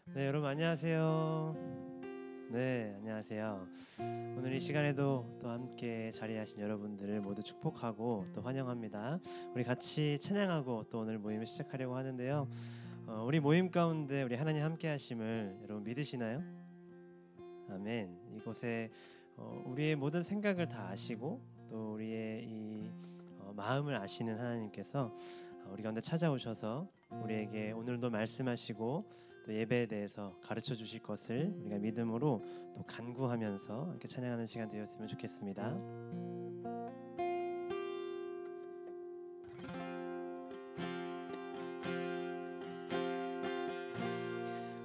네, 여러분 안녕하세요. 네, 안녕하세요. 오늘 이 시간에도 또 함께 자리하신 여러분들을 모두 축복하고 또 환영합니다. 우리 같이 찬양하고 또 오늘 모임을 시작하려고 하는데요. 우리 모임 가운데 우리 하나님 함께 하심을 여러분 믿으시나요? 아멘. 이곳에 우리의 모든 생각을 다 아시고 또 우리의 이 마음을 아시는 하나님께서 우리 가운데 찾아오셔서 우리에게 오늘도 말씀하시고 또 예배에 대해서 가르쳐 주실 것을 우리가 믿음으로 또 간구하면서 이렇게 찬양하는 시간 되었으면 좋겠습니다.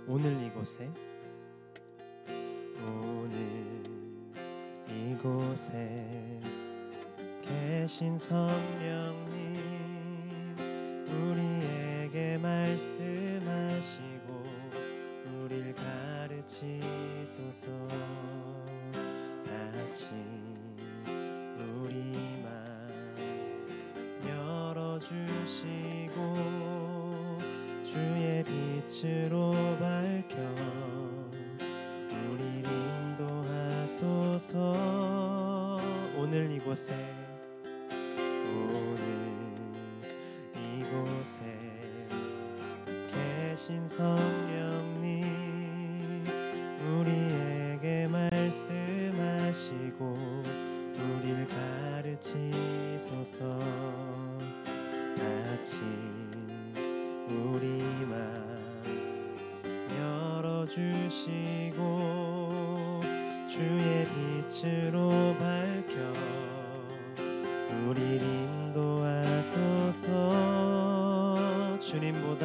오늘 이곳에 계신 성령님 우리에게 말씀하시고 우릴 가르치소서. 같이 우리 맘 열어주시고 주의 빛으로 밝혀 우릴 인도하소서. 오늘 이곳에 계신 성령님 우리에게 말씀하시고 우릴 가르치소서. 같이 우리 맘 열어주시고 주의 빛으로 밝혀 우릴 인도하소서. 주님보다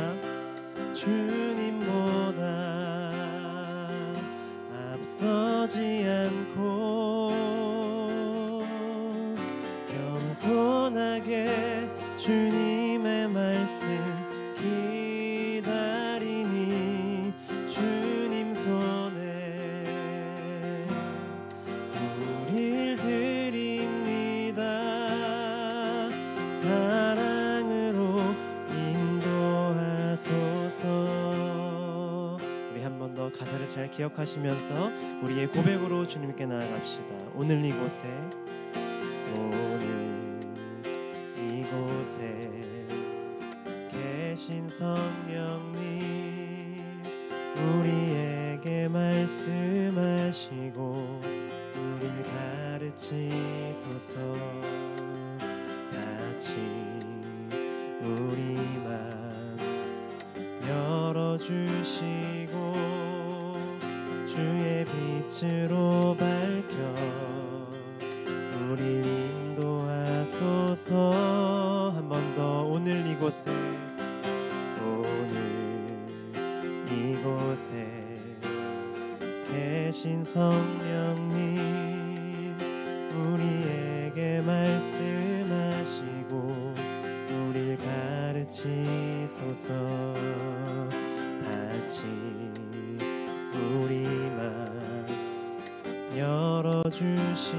앞서지 않고 겸손하게 주님의 말씀 기다리니 주님 손에 우릴 드립니다. 사랑으로 인도하소서. 우리 한 번 더 가사를 잘 기억하시면서 우리의 고백으로 주님께 나아갑시다. 오늘 이곳에 계신 성령님 우리에게 말씀하시고 우릴 가르치소서. 같이 우리 맘 열어주시고 주의 빛으로 밝혀 우릴 인도하소서. 한 번 더 오늘 이곳에 계신 성령님 우리에게 말씀하시고 우릴 가르치소서. 같이 우리 맘 열어주시고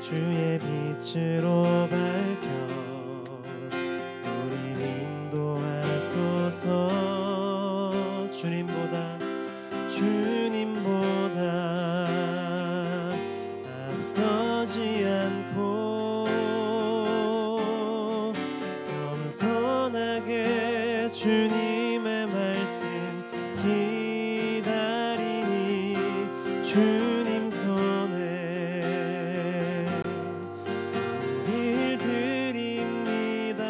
주의 빛으로 밝혀 우릴 인도하소서. 주님보다 앞서지 않고 겸손하게 주님의 말씀 기다리니 주님 손에 우릴 드립니다.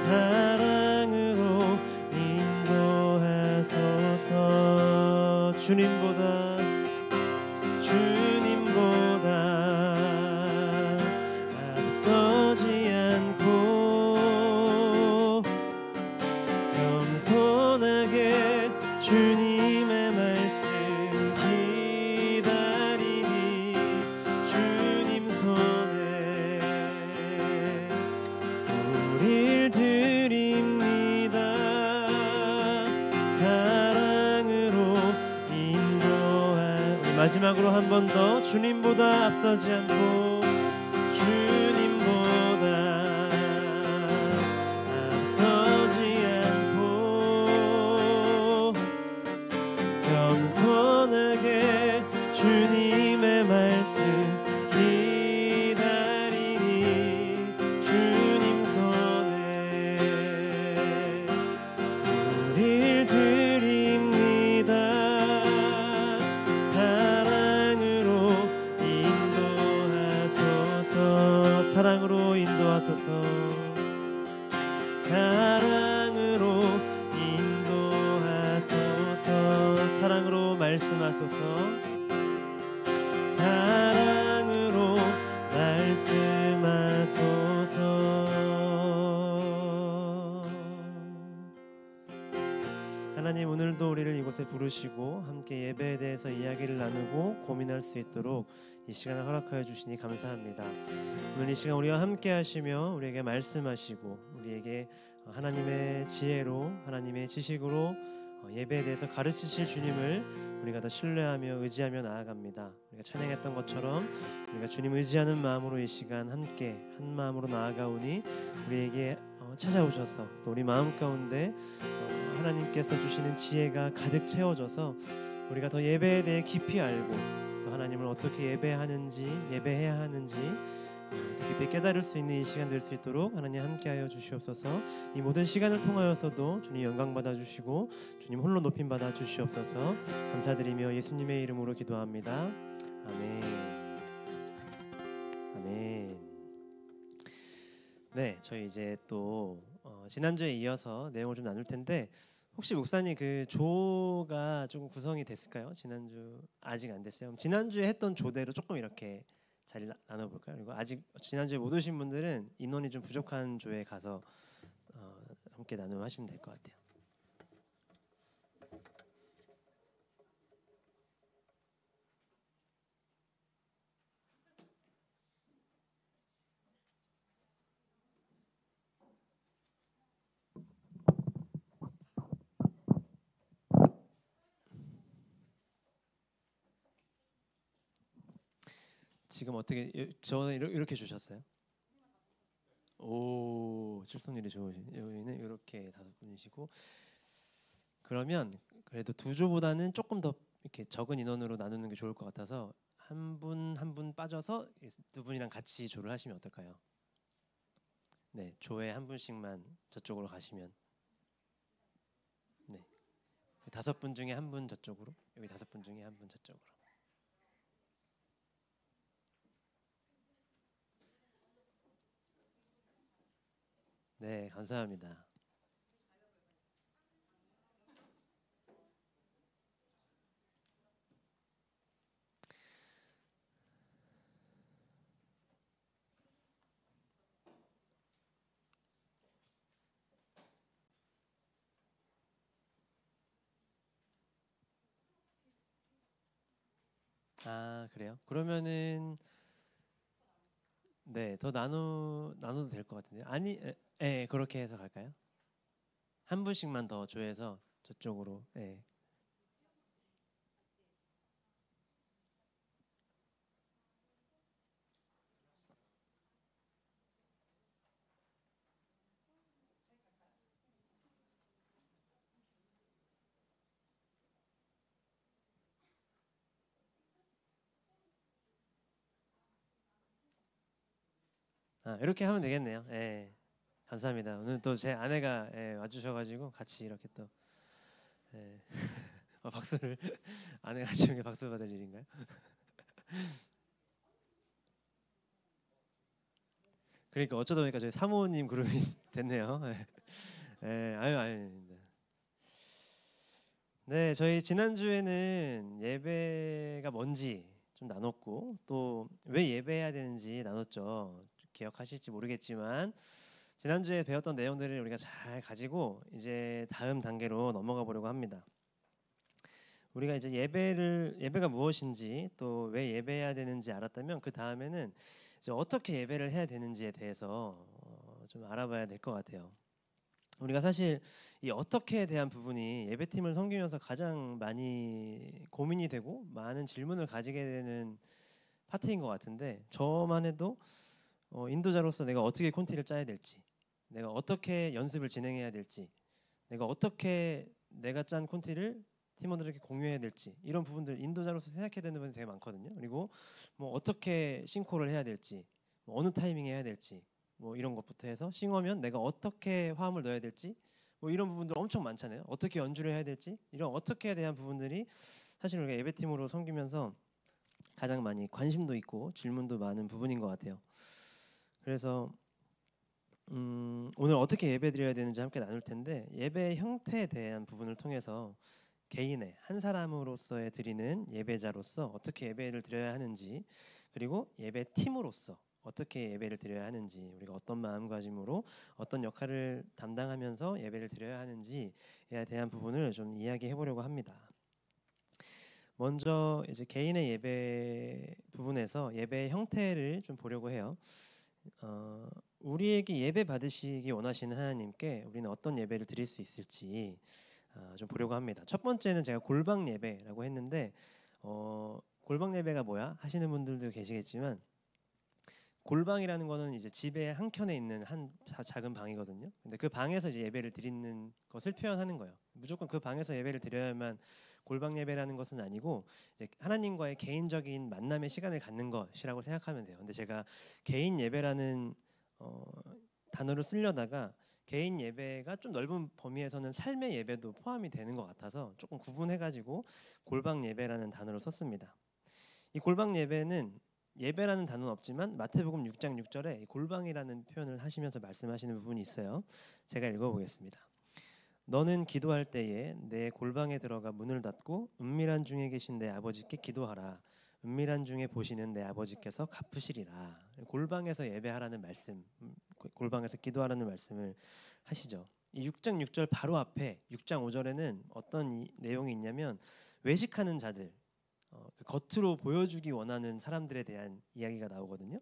사랑으로 인도하소서. 주님보다 앞서지 않고 겸손하게 주님의 말씀 기다리니 주님 손에 우릴 드립니다. 사랑으로 인도하. 마지막으로 한 번 더 주님보다 앞서지 않고 주님보다 앞서지 않고 말씀하소서. 사랑으로 말씀하소서. 하나님, 오늘도 우리를 이곳에 부르시고 함께 예배에 대해서 이야기를 나누고 고민할 수 있도록 이 시간을 허락하여 주시니 감사합니다. 오늘 이 시간 우리와 함께 하시며 우리에게 말씀하시고 우리에게 하나님의 지혜로, 하나님의 지식으로 예배에 대해서 가르치실 주님을 우리가 더 신뢰하며 의지하며 나아갑니다. 우리가 찬양했던 것처럼 우리가 주님 의지하는 마음으로 이 시간 함께 한 마음으로 나아가오니 우리에게 찾아오셔서 또 우리 마음 가운데 하나님께서 주시는 지혜가 가득 채워져서 우리가 더 예배에 대해 깊이 알고 또 하나님을 어떻게 예배하는지, 예배해야 하는지 더 깊이 깨달을 수 있는 이 시간 될 수 있도록 하나님 함께하여 주시옵소서. 이 모든 시간을 통하여서도 주님 영광 받아 주시고 주님 홀로 높임 받아 주시옵소서. 감사드리며 예수님의 이름으로 기도합니다. 아멘. 아멘. 네, 저희 이제 또 지난주에 이어서 내용을 좀 나눌 텐데 혹시 목사님 그 조가 좀 구성이 됐을까요? 지난주 아직 안 됐어요. 그럼 지난주에 했던 조대로 조금 이렇게 자리 나눠볼까요? 그리고 아직 지난주에 못 오신 분들은 인원이 좀 부족한 조에 가서 함께 나눔하시면 될 것 같아요. 지금 어떻게 저는 이렇게 주셨어요? 오, 출석률이 좋으신. 여기는 이렇게 5분이시고 그러면 그래도 두 조보다는 조금 더 이렇게 적은 인원으로 나누는 게 좋을 것 같아서 한 분 한 분 빠져서 두 분이랑 같이 조를 하시면 어떨까요? 네, 조에 한 분씩만 저쪽으로 가시면 네, 5분 중에 한 분 저쪽으로, 여기 5분 중에 한 분 저쪽으로. 네, 감사합니다. 아, 그래요? 그러면은 네, 더 나눠도 될 것 같은데요. 아니, 그렇게 해서 갈까요? 한 분씩만 더 조해서 저쪽으로. 예. 아, 이렇게 하면 되겠네요. 예. 감사합니다. 오늘 또 제 아내가 와주셔가지고 같이 이렇게 또 예. 박수를 아내가 지금 박수 받을 일인가요? 그러니까 어쩌다 보니까 저희 사모님 그룹이 됐네요. 예. 아유. 네, 저희 지난주에는 예배가 뭔지 좀 나눴고 또 왜 예배해야 되는지 나눴죠. 기억하실지 모르겠지만 지난주에 배웠던 내용들을 우리가 잘 가지고 이제 다음 단계로 넘어가 보려고 합니다. 우리가 이제 예배가 무엇인지 또 왜 예배해야 되는지 알았다면 그 다음에는 이제 어떻게 예배를 해야 되는지에 대해서 좀 알아봐야 될 것 같아요. 우리가 사실 이 어떻게에 대한 부분이 예배팀을 섬기면서 가장 많이 고민이 되고 많은 질문을 가지게 되는 파트인 것 같은데 저만 해도 인도자로서 내가 어떻게 콘티를 짜야 될지, 내가 어떻게 연습을 진행해야 될지, 내가 어떻게 내가 짠 콘티를 팀원들에게 공유해야 될지 이런 부분들 인도자로서 생각해야 되는 부분이 되게 많거든요. 그리고 뭐 어떻게 싱코를 해야 될지, 뭐 어느 타이밍에 해야 될지 뭐 이런 것부터 해서 싱어면 내가 어떻게 화음을 넣어야 될지 뭐 이런 부분들 엄청 많잖아요. 어떻게 연주를 해야 될지 이런 어떻게에 대한 부분들이 사실 우리가 예배팀으로 섬기면서 가장 많이 관심도 있고 질문도 많은 부분인 것 같아요. 그래서 오늘 어떻게 예배드려야 되는지 함께 나눌 텐데 예배의 형태에 대한 부분을 통해서 개인의 한 사람으로서의 드리는 예배자로서 어떻게 예배를 드려야 하는지, 그리고 예배 팀으로서 어떻게 예배를 드려야 하는지, 우리가 어떤 마음가짐으로 어떤 역할을 담당하면서 예배를 드려야 하는지에 대한 부분을 좀 이야기해 보려고 합니다. 먼저 이제 개인의 예배 부분에서 예배의 형태를 좀 보려고 해요. 우리에게 예배 받으시기 원하시는 하나님께 우리는 어떤 예배를 드릴 수 있을지 좀 보려고 합니다. 첫 번째는 제가 골방 예배라고 했는데 골방 예배가 뭐야 하시는 분들도 계시겠지만, 골방이라는 거는 이제 집의 한 켠에 있는 한 작은 방이거든요. 근데 그 방에서 이제 예배를 드리는 것을 표현하는 거예요. 무조건 그 방에서 예배를 드려야만 골방 예배라는 것은 아니고, 이제 하나님과의 개인적인 만남의 시간을 갖는 것이라고 생각하면 돼요. 근데 제가 개인 예배라는 단어를 쓰려다가 개인 예배가 좀 넓은 범위에서는 삶의 예배도 포함이 되는 것 같아서 조금 구분해가지고 골방 예배라는 단어를 썼습니다. 이 골방 예배는 예배라는 단어는 없지만 마태복음 6장 6절에 골방이라는 표현을 하시면서 말씀하시는 부분이 있어요. 제가 읽어보겠습니다. 너는 기도할 때에 내 골방에 들어가 문을 닫고 은밀한 중에 계신 내 아버지께 기도하라. 은밀한 중에 보시는 내 아버지께서 갚으시리라. 골방에서 예배하라는 말씀, 골방에서 기도하라는 말씀을 하시죠. 이 6장 6절 바로 앞에 6장 5절에는 어떤 내용이 있냐면, 외식하는 자들, 겉으로 보여주기 원하는 사람들에 대한 이야기가 나오거든요.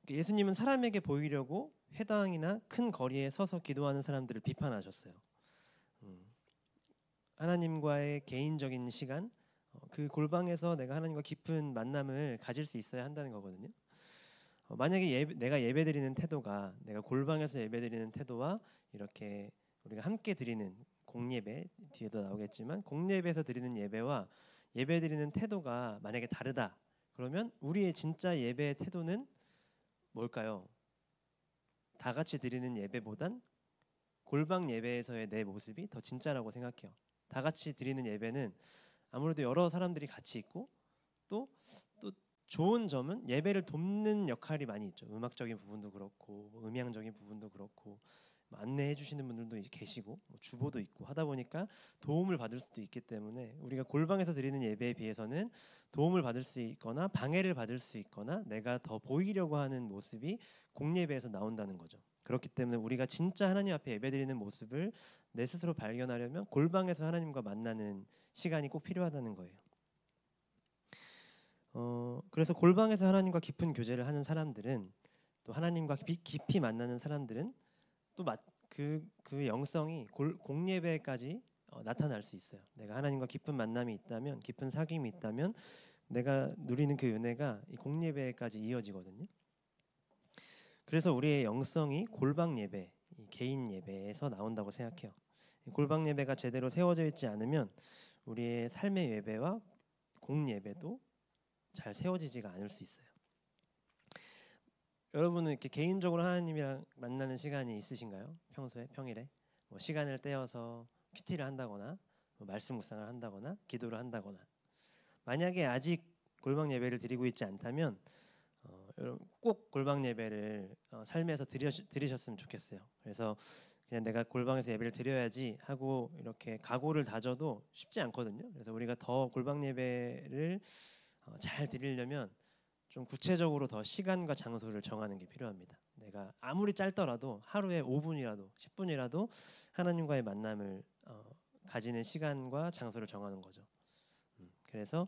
예수님은 사람에게 보이려고 회당이나 큰 거리에 서서 기도하는 사람들을 비판하셨어요. 하나님과의 개인적인 시간, 그 골방에서 내가 하나님과 깊은 만남을 가질 수 있어야 한다는 거거든요. 만약에 내가 예배드리는 태도가, 내가 골방에서 예배드리는 태도와 이렇게 우리가 함께 드리는 공예배, 뒤에도 나오겠지만 공예배에서 드리는 예배와 예배드리는 태도가 만약에 다르다, 그러면 우리의 진짜 예배의 태도는 뭘까요? 다 같이 드리는 예배보단 골방 예배에서의 내 모습이 더 진짜라고 생각해요. 다 같이 드리는 예배는 아무래도 여러 사람들이 같이 있고, 또 좋은 점은 예배를 돕는 역할이 많이 있죠. 음악적인 부분도 그렇고 음향적인 부분도 그렇고, 안내해 주시는 분들도 계시고 주보도 있고 하다 보니까 도움을 받을 수도 있기 때문에, 우리가 골방에서 드리는 예배에 비해서는 도움을 받을 수 있거나 방해를 받을 수 있거나 내가 더 보이려고 하는 모습이 공예배에서 나온다는 거죠. 그렇기 때문에 우리가 진짜 하나님 앞에 예배드리는 모습을 내 스스로 발견하려면 골방에서 하나님과 만나는 시간이 꼭 필요하다는 거예요. 그래서 골방에서 하나님과 깊은 교제를 하는 사람들은, 또 하나님과 깊이 만나는 사람들은 또 그 영성이 공예배까지 나타날 수 있어요. 내가 하나님과 깊은 만남이 있다면, 깊은 사귐이 있다면 내가 누리는 그 은혜가 이 공예배까지 이어지거든요. 그래서 우리의 영성이 골방 예배, 이 개인 예배에서 나온다고 생각해요. 골방 예배가 제대로 세워져 있지 않으면 우리의 삶의 예배와 공예배도 잘 세워지지가 않을 수 있어요. 여러분은 이렇게 개인적으로 하나님이랑 만나는 시간이 있으신가요? 평소에, 평일에 시간을 떼어서 큐티를 한다거나 말씀 묵상을 한다거나 기도를 한다거나. 만약에 아직 골방 예배를 드리고 있지 않다면 꼭 골방 예배를 삶에서 드리셨으면 좋겠어요. 그래서 그냥 내가 골방에서 예배를 드려야지 하고 이렇게 각오를 다져도 쉽지 않거든요. 그래서 우리가 더 골방 예배를 잘 드리려면 좀 구체적으로 더 시간과 장소를 정하는 게 필요합니다. 내가 아무리 짧더라도 하루에 5분이라도 10분이라도 하나님과의 만남을 가지는 시간과 장소를 정하는 거죠. 그래서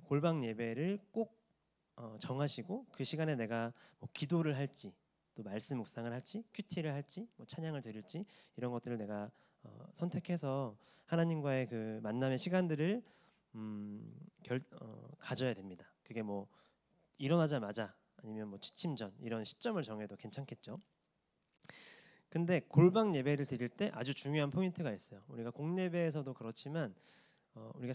골방 예배를 꼭 정하시고, 그 시간에 내가 기도를 할지, 또 말씀 묵상을 할지, 큐티를 할지, 찬양을 드릴지, 이런 것들을 내가 선택해서 하나님과의 그 만남의 시간들을 가져야 됩니다. 그게 일어나자마자 아니면 취침 전, 이런 시점을 정해도 괜찮겠죠. 근데 골방 예배를 드릴 때 아주 중요한 포인트가 있어요. 우리가 공예배에서도 그렇지만 우리가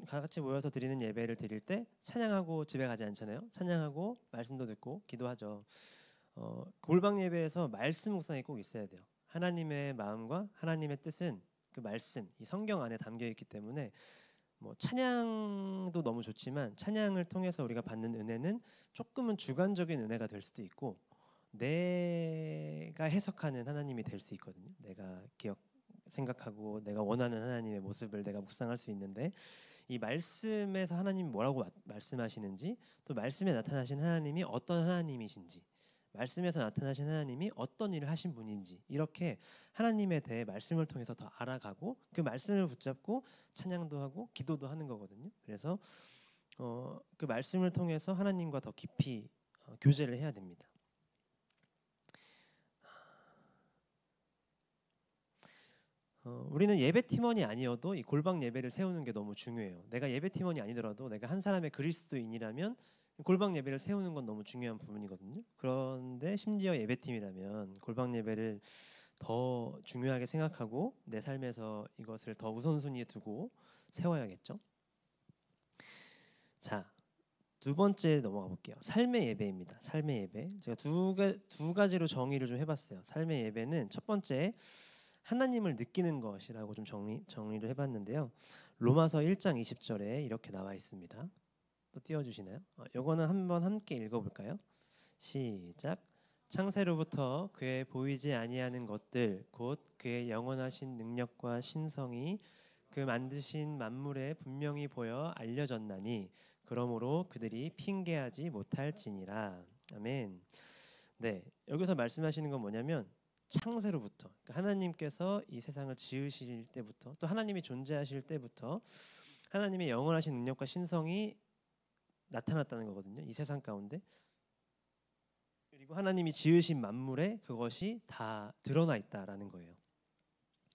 같이 모여서 드리는 예배를 드릴 때 찬양하고 집에 가지 않잖아요. 찬양하고 말씀도 듣고 기도하죠. 골방 예배에서 말씀 묵상이 꼭 있어야 돼요. 하나님의 마음과 하나님의 뜻은 그 말씀, 이 성경 안에 담겨 있기 때문에 찬양도 너무 좋지만 찬양을 통해서 우리가 받는 은혜는 조금은 주관적인 은혜가 될 수도 있고, 내가 해석하는 하나님이 될 수 있거든요. 생각하고 내가 원하는 하나님의 모습을 내가 묵상할 수 있는데, 이 말씀에서 하나님이 뭐라고 말씀하시는지, 또 말씀에 나타나신 하나님이 어떤 하나님이신지, 말씀에서 나타나신 하나님이 어떤 일을 하신 분인지, 이렇게 하나님에 대해 말씀을 통해서 더 알아가고 그 말씀을 붙잡고 찬양도 하고 기도도 하는 거거든요. 그래서 그 말씀을 통해서 하나님과 더 깊이 교제를 해야 됩니다. 우리는 예배 팀원이 아니어도 이 골방 예배를 세우는 게 너무 중요해요. 내가 예배 팀원이 아니더라도 내가 한 사람의 그리스도인이라면 골방 예배를 세우는 건 너무 중요한 부분이거든요. 그런데 심지어 예배팀이라면 골방 예배를 더 중요하게 생각하고 내 삶에서 이것을 더 우선순위에 두고 세워야겠죠. 자, 두 번째 넘어가 볼게요. 삶의 예배입니다. 삶의 예배. 제가 두 가지로 정의를 좀 해봤어요. 삶의 예배는 첫 번째, 하나님을 느끼는 것이라고 좀 정리를 해봤는데요. 로마서 1장 20절에 이렇게 나와 있습니다. 또 띄워주시나요? 이거는 한번 함께 읽어볼까요? 시작. 창세로부터 그의 보이지 아니하는 것들 곧 그의 영원하신 능력과 신성이 그 만드신 만물에 분명히 보여 알려졌나니 그러므로 그들이 핑계하지 못할지니라. 아멘. 네, 여기서 말씀하시는 건 뭐냐면 창세로부터, 그러니까 하나님께서 이 세상을 지으실 때부터, 또 하나님이 존재하실 때부터 하나님의 영원하신 능력과 신성이 나타났다는 거거든요. 이 세상 가운데. 그리고 하나님이 지으신 만물에 그것이 다 드러나 있다라는 거예요.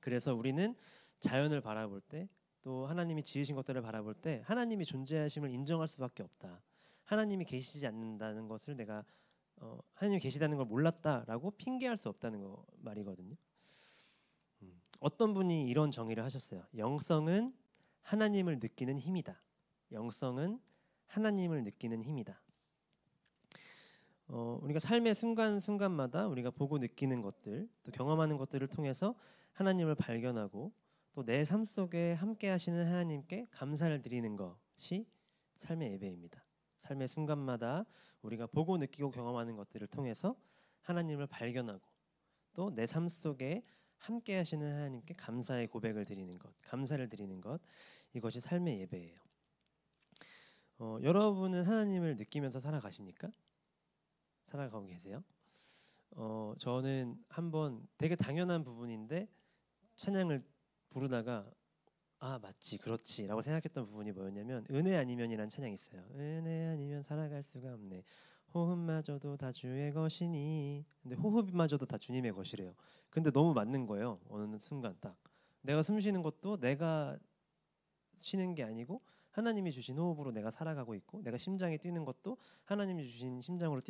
그래서 우리는 자연을 바라볼 때, 또 하나님이 지으신 것들을 바라볼 때 하나님이 존재하심을 인정할 수밖에 없다. 하나님이 계시지 않는다는 것을 내가 하나님이 계시다는 걸 몰랐다라고 핑계할 수 없다는 거 말이거든요. 어떤 분이 이런 정의를 하셨어요. 영성은 하나님을 느끼는 힘이다. 영성은 하나님을 느끼는 힘이다. 우리가 삶의 순간순간마다 우리가 보고 느끼는 것들, 또 경험하는 것들을 통해서 하나님을 발견하고 또 내 삶 속에 함께 하시는 하나님께 감사를 드리는 것이 삶의 예배입니다. 삶의 순간마다 우리가 보고 느끼고 경험하는 것들을 통해서 하나님을 발견하고 또 내 삶 속에 함께 하시는 하나님께 감사의 고백을 드리는 것, 감사를 드리는 것, 이것이 삶의 예배예요. 여러분은 하나님을 느끼면서 살아가십니까? 살아가고 계세요? 저는 한번 되게 당연한 부분인데 찬양을 부르다가 맞지, 그렇지 라고 생각했던 부분이 뭐였냐면 은혜 아니면이라는 찬양이 있어요. 은혜 아니면 살아갈 수가 없네. 호흡마저도 다 주의 것이니. 근데 호흡마저도 다 주님의 것이래요. 근데 너무 맞는 거예요. 어느 순간 딱 내가 숨 쉬는 것도 내가 쉬는 게 아니고 하나님이 주신 호흡으로 내가 살아가고 있고, 내가 심장이 뛰는 것도 하나님이 주신 심장으로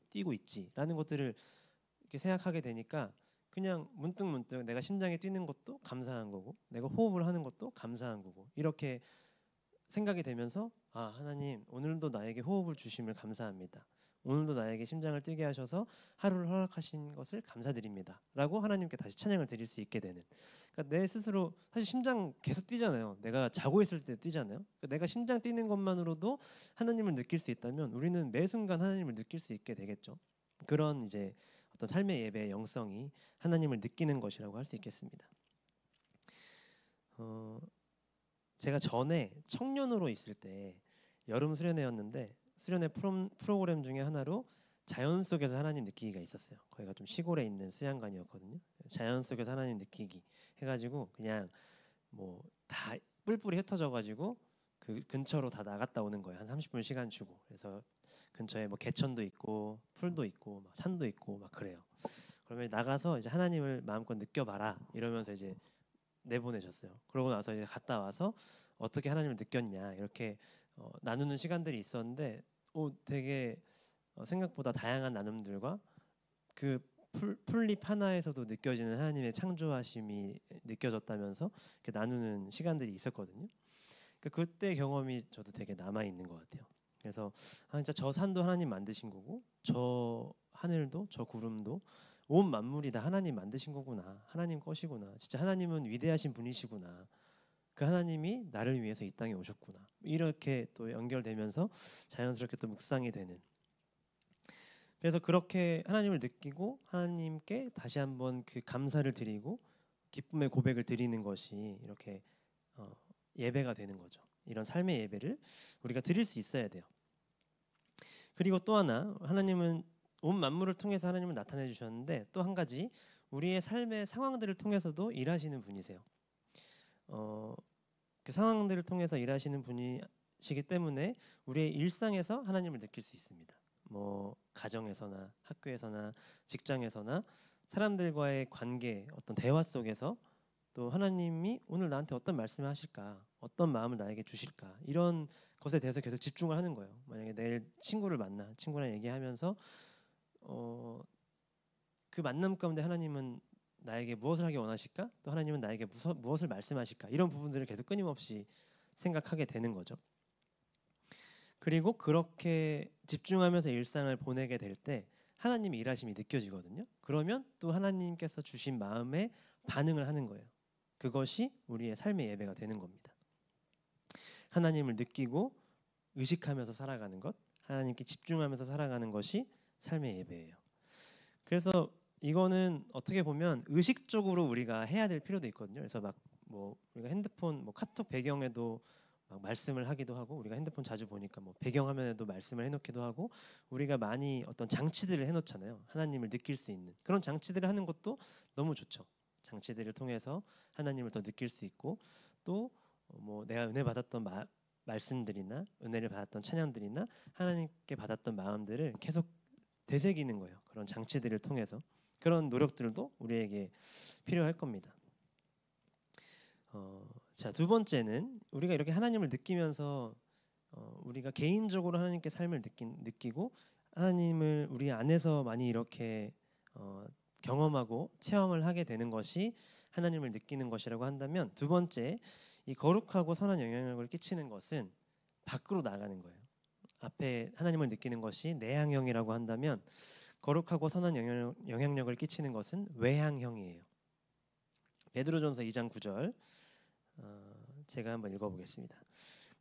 뛰고 있지라는 것들을 이렇게 생각하게 되니까 그냥 문득 내가 심장이 뛰는 것도 감사한 거고, 내가 호흡을 하는 것도 감사한 거고, 이렇게 생각이 되면서 하나님 오늘도 나에게 호흡을 주심을 감사합니다. 오늘도 나에게 심장을 뛰게 하셔서 하루를 허락하신 것을 감사드립니다 라고 하나님께 다시 찬양을 드릴 수 있게 되는, 그러니까 내 스스로 사실 심장 계속 뛰잖아요. 내가 자고 있을 때 뛰잖아요. 그러니까 내가 심장 뛰는 것만으로도 하나님을 느낄 수 있다면 우리는 매 순간 하나님을 느낄 수 있게 되겠죠. 그런 이제 어떤 삶의 예배의 영성이 하나님을 느끼는 것이라고 할 수 있겠습니다. 제가 전에 청년으로 있을 때 여름 수련회였는데, 수련회 프로그램 중에 하나로 자연 속에서 하나님 느끼기가 있었어요. 거기가 좀 시골에 있는 수양관이었거든요. 자연 속에서 하나님 느끼기 해가지고 그냥 뭐 다 뿔뿔이 흩어져가지고 그 근처로 다 나갔다 오는 거예요. 한 30분 시간 주고. 그래서 근처에 뭐 개천도 있고 풀도 있고 막 산도 있고 막 그래요. 그러면 나가서 이제 하나님을 마음껏 느껴봐라 이러면서 이제 내보내셨어요. 그러고 나서 이제 갔다 와서 어떻게 하나님을 느꼈냐 이렇게 나누는 시간들이 있었는데 되게 생각보다 다양한 나눔들과 그 풀잎 하나에서도 느껴지는 하나님의 창조하심이 느껴졌다면서 이렇게 나누는 시간들이 있었거든요. 그러니까 그때 경험이 저도 되게 남아 있는 것 같아요. 그래서 진짜 저 산도 하나님 만드신 거고, 저 하늘도 저 구름도 온 만물이 다 하나님 만드신 거구나. 하나님 것이구나. 진짜 하나님은 위대하신 분이시구나. 그 하나님이 나를 위해서 이 땅에 오셨구나. 이렇게 또 연결되면서 자연스럽게 또 묵상이 되는. 그래서 그렇게 하나님을 느끼고 하나님께 다시 한번 그 감사를 드리고 기쁨의 고백을 드리는 것이 이렇게 예배가 되는 거죠. 이런 삶의 예배를 우리가 드릴 수 있어야 돼요. 그리고 또 하나, 하나님은 온 만물을 통해서 하나님을 나타내 주셨는데 또 한 가지, 우리의 삶의 상황들을 통해서도 일하시는 분이세요. 그 상황들을 통해서 일하시는 분이시기 때문에 우리의 일상에서 하나님을 느낄 수 있습니다. 뭐 가정에서나 학교에서나 직장에서나 사람들과의 관계, 어떤 대화 속에서 또 하나님이 오늘 나한테 어떤 말씀을 하실까, 어떤 마음을 나에게 주실까, 이런 것에 대해서 계속 집중을 하는 거예요. 만약에 내일 친구를 만나 친구랑 얘기하면서 그 만남 가운데 하나님은 나에게 무엇을 하기 원하실까? 또 하나님은 나에게 무엇을 말씀하실까? 이런 부분들을 계속 끊임없이 생각하게 되는 거죠. 그리고 그렇게 집중하면서 일상을 보내게 될 때 하나님의 일하심이 느껴지거든요. 그러면 또 하나님께서 주신 마음에 반응을 하는 거예요. 그것이 우리의 삶의 예배가 되는 겁니다. 하나님을 느끼고 의식하면서 살아가는 것, 하나님께 집중하면서 살아가는 것이 삶의 예배예요. 그래서 이거는 어떻게 보면 의식적으로 우리가 해야 될 필요도 있거든요. 그래서 막 뭐 우리가 핸드폰 카톡 배경에도 막 말씀을 하기도 하고, 우리가 핸드폰 자주 보니까 뭐 배경화면에도 말씀을 해놓기도 하고, 우리가 많이 어떤 장치들을 해놓잖아요. 하나님을 느낄 수 있는 그런 장치들을 하는 것도 너무 좋죠. 장치들을 통해서 하나님을 더 느낄 수 있고, 또 뭐 내가 은혜 받았던 말씀들이나 은혜를 받았던 찬양들이나 하나님께 받았던 마음들을 계속 되새기는 거예요. 그런 장치들을 통해서. 그런 노력들도 우리에게 필요할 겁니다. 자, 두 번째는 우리가 이렇게 하나님을 느끼면서 우리가 개인적으로 하나님께 삶을 느끼고 하나님을 우리 안에서 많이 이렇게 경험하고 체험을 하게 되는 것이 하나님을 느끼는 것이라고 한다면, 두 번째, 이 거룩하고 선한 영향력을 끼치는 것은 밖으로 나가는 거예요. 앞에 하나님을 느끼는 것이 내향형이라고 한다면, 거룩하고 선한 영향력을 끼치는 것은 외향형이에요. 베드로전서 2장 9절 제가 한번 읽어보겠습니다.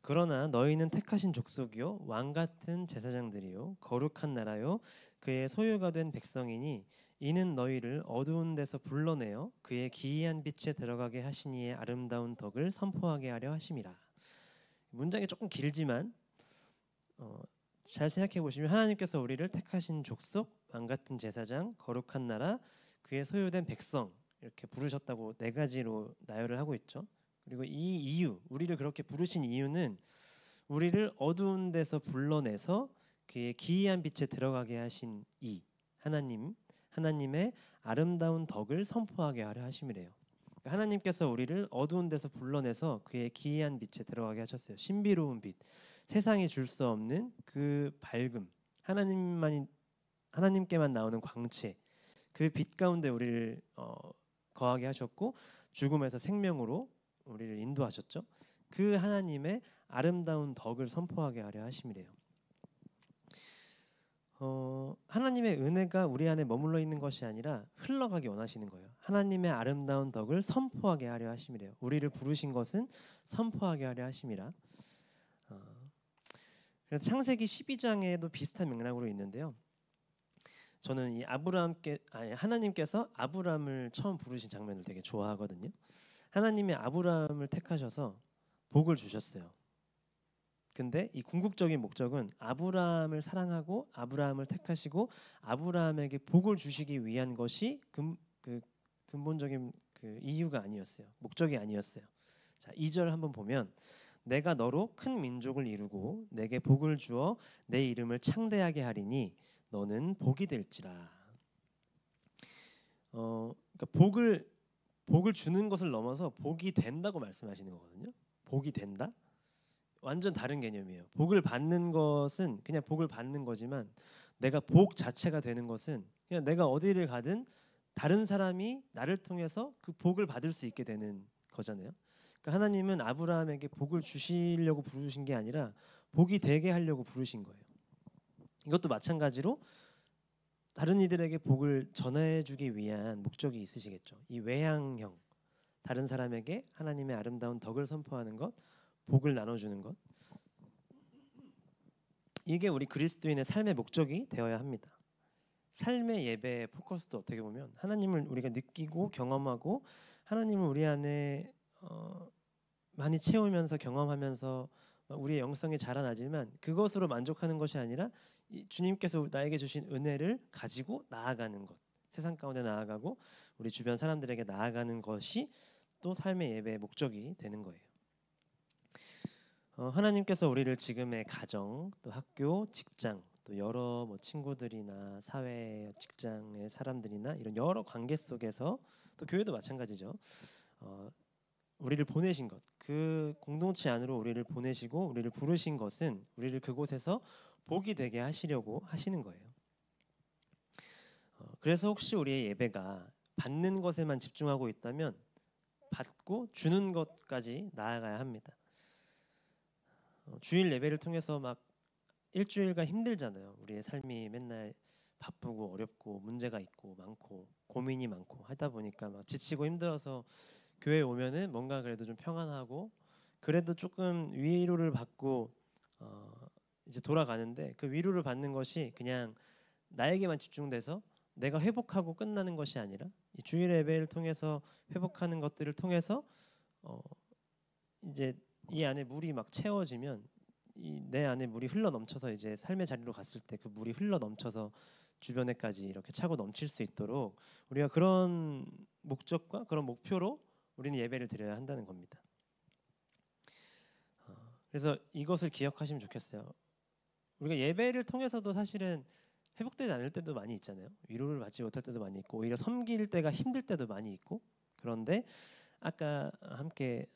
그러나 너희는 택하신 족속이요 왕 같은 제사장들이요 거룩한 나라요 그의 소유가 된 백성이니 이는 너희를 어두운 데서 불러내어 그의 기이한 빛에 들어가게 하신 이의 아름다운 덕을 선포하게 하려 하심이라. 문장이 조금 길지만 잘 생각해 보시면 하나님께서 우리를 택하신 족속, 왕 같은 제사장, 거룩한 나라, 그의 소유된 백성 이렇게 부르셨다고 네 가지로 나열을 하고 있죠. 그리고 이 이유, 우리를 그렇게 부르신 이유는 우리를 어두운 데서 불러내서 그의 기이한 빛에 들어가게 하신 이 하나님의 아름다운 덕을 선포하게 하려 하심이래요. 그러니까 하나님께서 우리를 어두운 데서 불러내서 그의 기이한 빛에 들어가게 하셨어요. 신비로운 빛, 세상이 줄 수 없는 그 밝음, 하나님께만 나오는 광채, 그 빛 가운데 우리를 거하게 하셨고, 죽음에서 생명으로 우리를 인도하셨죠. 그 하나님의 아름다운 덕을 선포하게 하려 하심이래요. 하나님의 은혜가 우리 안에 머물러 있는 것이 아니라 흘러가기 원하시는 거예요. 하나님의 아름다운 덕을 선포하게 하려 하심이래요. 우리를 부르신 것은 선포하게 하려 하심이라. 그래서 창세기 12장에도 비슷한 맥락으로 있는데요. 저는 이 하나님께서 아브람을 처음 부르신 장면을 되게 좋아하거든요. 하나님이 아브람을 택하셔서 복을 주셨어요. 근데 이 궁극적인 목적은 아브람을 사랑하고 아브람을 택하시고 아브람에게 복을 주시기 위한 것이 근본적인 그 이유가 아니었어요. 목적이 아니었어요. 자, 2절 한번 보면 내가 너로 큰 민족을 이루고 내게 복을 주어 내 이름을 창대하게 하리니 너는 복이 될지라. 그러니까 복을 주는 것을 넘어서 복이 된다고 말씀하시는 거거든요. 복이 된다? 완전 다른 개념이에요. 복을 받는 것은 그냥 복을 받는 거지만, 내가 복 자체가 되는 것은 그냥 내가 어디를 가든 다른 사람이 나를 통해서 그 복을 받을 수 있게 되는 거잖아요. 그러니까 하나님은 아브라함에게 복을 주시려고 부르신 게 아니라 복이 되게 하려고 부르신 거예요. 이것도 마찬가지로 다른 이들에게 복을 전해주기 위한 목적이 있으시겠죠. 이 외향형, 다른 사람에게 하나님의 아름다운 덕을 선포하는 것, 복을 나눠주는 것, 이게 우리 그리스도인의 삶의 목적이 되어야 합니다. 삶의 예배의 포커스도 어떻게 보면 하나님을 우리가 느끼고 경험하고 하나님을 우리 안에 많이 채우면서 경험하면서 우리의 영성이 자라나지만 그것으로 만족하는 것이 아니라 주님께서 나에게 주신 은혜를 가지고 나아가는 것, 세상 가운데 나아가고 우리 주변 사람들에게 나아가는 것이 또 삶의 예배의 목적이 되는 거예요. 하나님께서 우리를 지금의 가정, 또 학교, 직장, 또 여러 친구들이나 사회, 직장의 사람들이나 이런 여러 관계 속에서 또 교회도 마찬가지죠. 우리를 보내신 것, 그 공동체 안으로 우리를 보내시고 우리를 부르신 것은 우리를 그곳에서 복이 되게 하시려고 하시는 거예요. 그래서 혹시 우리의 예배가 받는 것에만 집중하고 있다면 받고 주는 것까지 나아가야 합니다. 주일 예배를 통해서 막 일주일간 힘들잖아요. 우리의 삶이 맨날 바쁘고 어렵고 문제가 있고 많고 고민이 많고 하다 보니까 막 지치고 힘들어서 교회에 오면은 뭔가 그래도 좀 평안하고 그래도 조금 위로를 받고 이제 돌아가는데 그 위로를 받는 것이 그냥 나에게만 집중돼서 내가 회복하고 끝나는 것이 아니라 이 주일 예배를 통해서 회복하는 것들을 통해서 이제 이 안에 물이 막 채워지면 내 안에 물이 흘러 넘쳐서 이제 삶의 자리로 갔을 때 그 물이 흘러 넘쳐서 주변에까지 이렇게 차고 넘칠 수 있도록 우리가 그런 목적과 그런 목표로 우리는 예배를 드려야 한다는 겁니다. 그래서 이것을 기억하시면 좋겠어요. 우리가 예배를 통해서도 사실은 회복되지 않을 때도 많이 있잖아요. 위로를 받지 못할 때도 많이 있고 오히려 섬길 때가 힘들 때도 많이 있고 그런데 아까 함께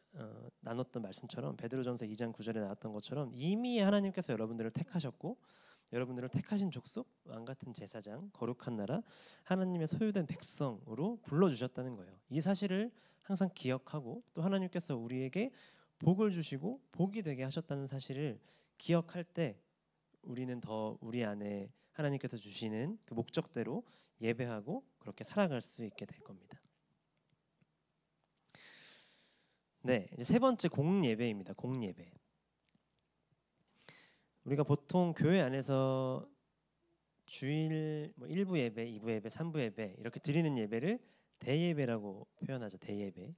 나눴던 말씀처럼 베드로전서 2장 9절에 나왔던 것처럼 이미 하나님께서 여러분들을 택하셨고 여러분들을 택하신 족속, 왕같은 제사장, 거룩한 나라, 하나님의 소유된 백성으로 불러주셨다는 거예요. 이 사실을 항상 기억하고 또 하나님께서 우리에게 복을 주시고 복이 되게 하셨다는 사실을 기억할 때 우리는 더 우리 안에 하나님께서 주시는 그 목적대로 예배하고 그렇게 살아갈 수 있게 될 겁니다. 네, 이제 세 번째 공예배입니다. 공예배. 우리가 보통 교회 안에서 주일 1부 예배, 2부 예배, 3부 예배 이렇게 드리는 예배를 대예배라고 표현하죠. 대예배.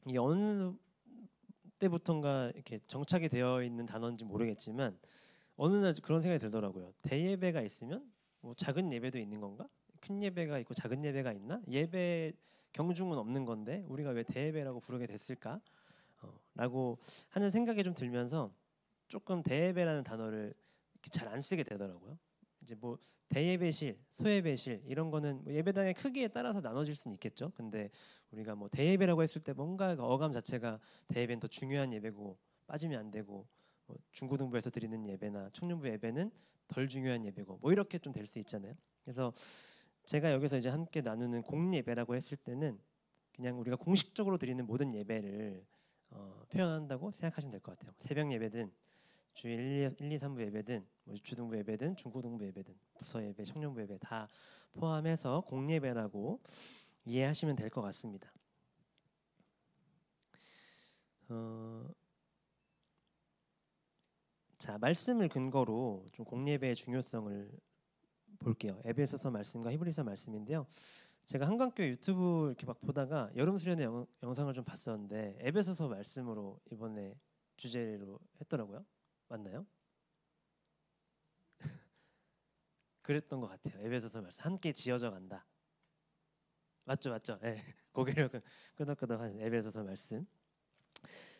이게 어느 때부턴가 이렇게 정착이 되어 있는 단어인지 모르겠지만 어느 날 그런 생각이 들더라고요. 대예배가 있으면 뭐 작은 예배도 있는 건가? 큰 예배가 있고 작은 예배가 있나? 예배 경중은 없는 건데 우리가 왜 대예배라고 부르게 됐을까? 라고 하는 생각이 좀 들면서 조금 대예배라는 단어를 잘 안 쓰게 되더라고요. 이제 뭐 대예배실, 소예배실 이런 거는 뭐 예배당의 크기에 따라서 나눠질 수는 있겠죠. 근데 우리가 뭐 대예배라고 했을 때 뭔가 어감 자체가 대예배는 더 중요한 예배고 빠지면 안 되고 뭐 중고등부에서 드리는 예배나 청년부 예배는 덜 중요한 예배고 뭐 이렇게 좀 될 수 있잖아요. 그래서 제가 여기서 이제 함께 나누는 공예배라고 했을 때는 그냥 우리가 공식적으로 드리는 모든 예배를 표현한다고 생각하시면 될 것 같아요. 새벽 예배든 주일 1, 2, 3부 예배든 뭐 주등부 예배든 중고등부 예배든 부서 예배, 청년부 예배 다 포함해서 공예배라고 이해하시면 될 것 같습니다. 자, 말씀을 근거로 좀 공예배의 중요성을 볼게요. 에베소서 말씀과 히브리서 말씀인데요. 제가 한강교회 유튜브 이렇게 막 보다가 여름 수련회 영상을 좀 봤었는데 에베소서 말씀으로 이번에 주제로 했더라고요. 맞나요? 그랬던 것 같아요. 에베소서 말씀 함께 지어져 간다. 맞죠. 네. 고개를 끄덕끄덕하는 에베소서 말씀.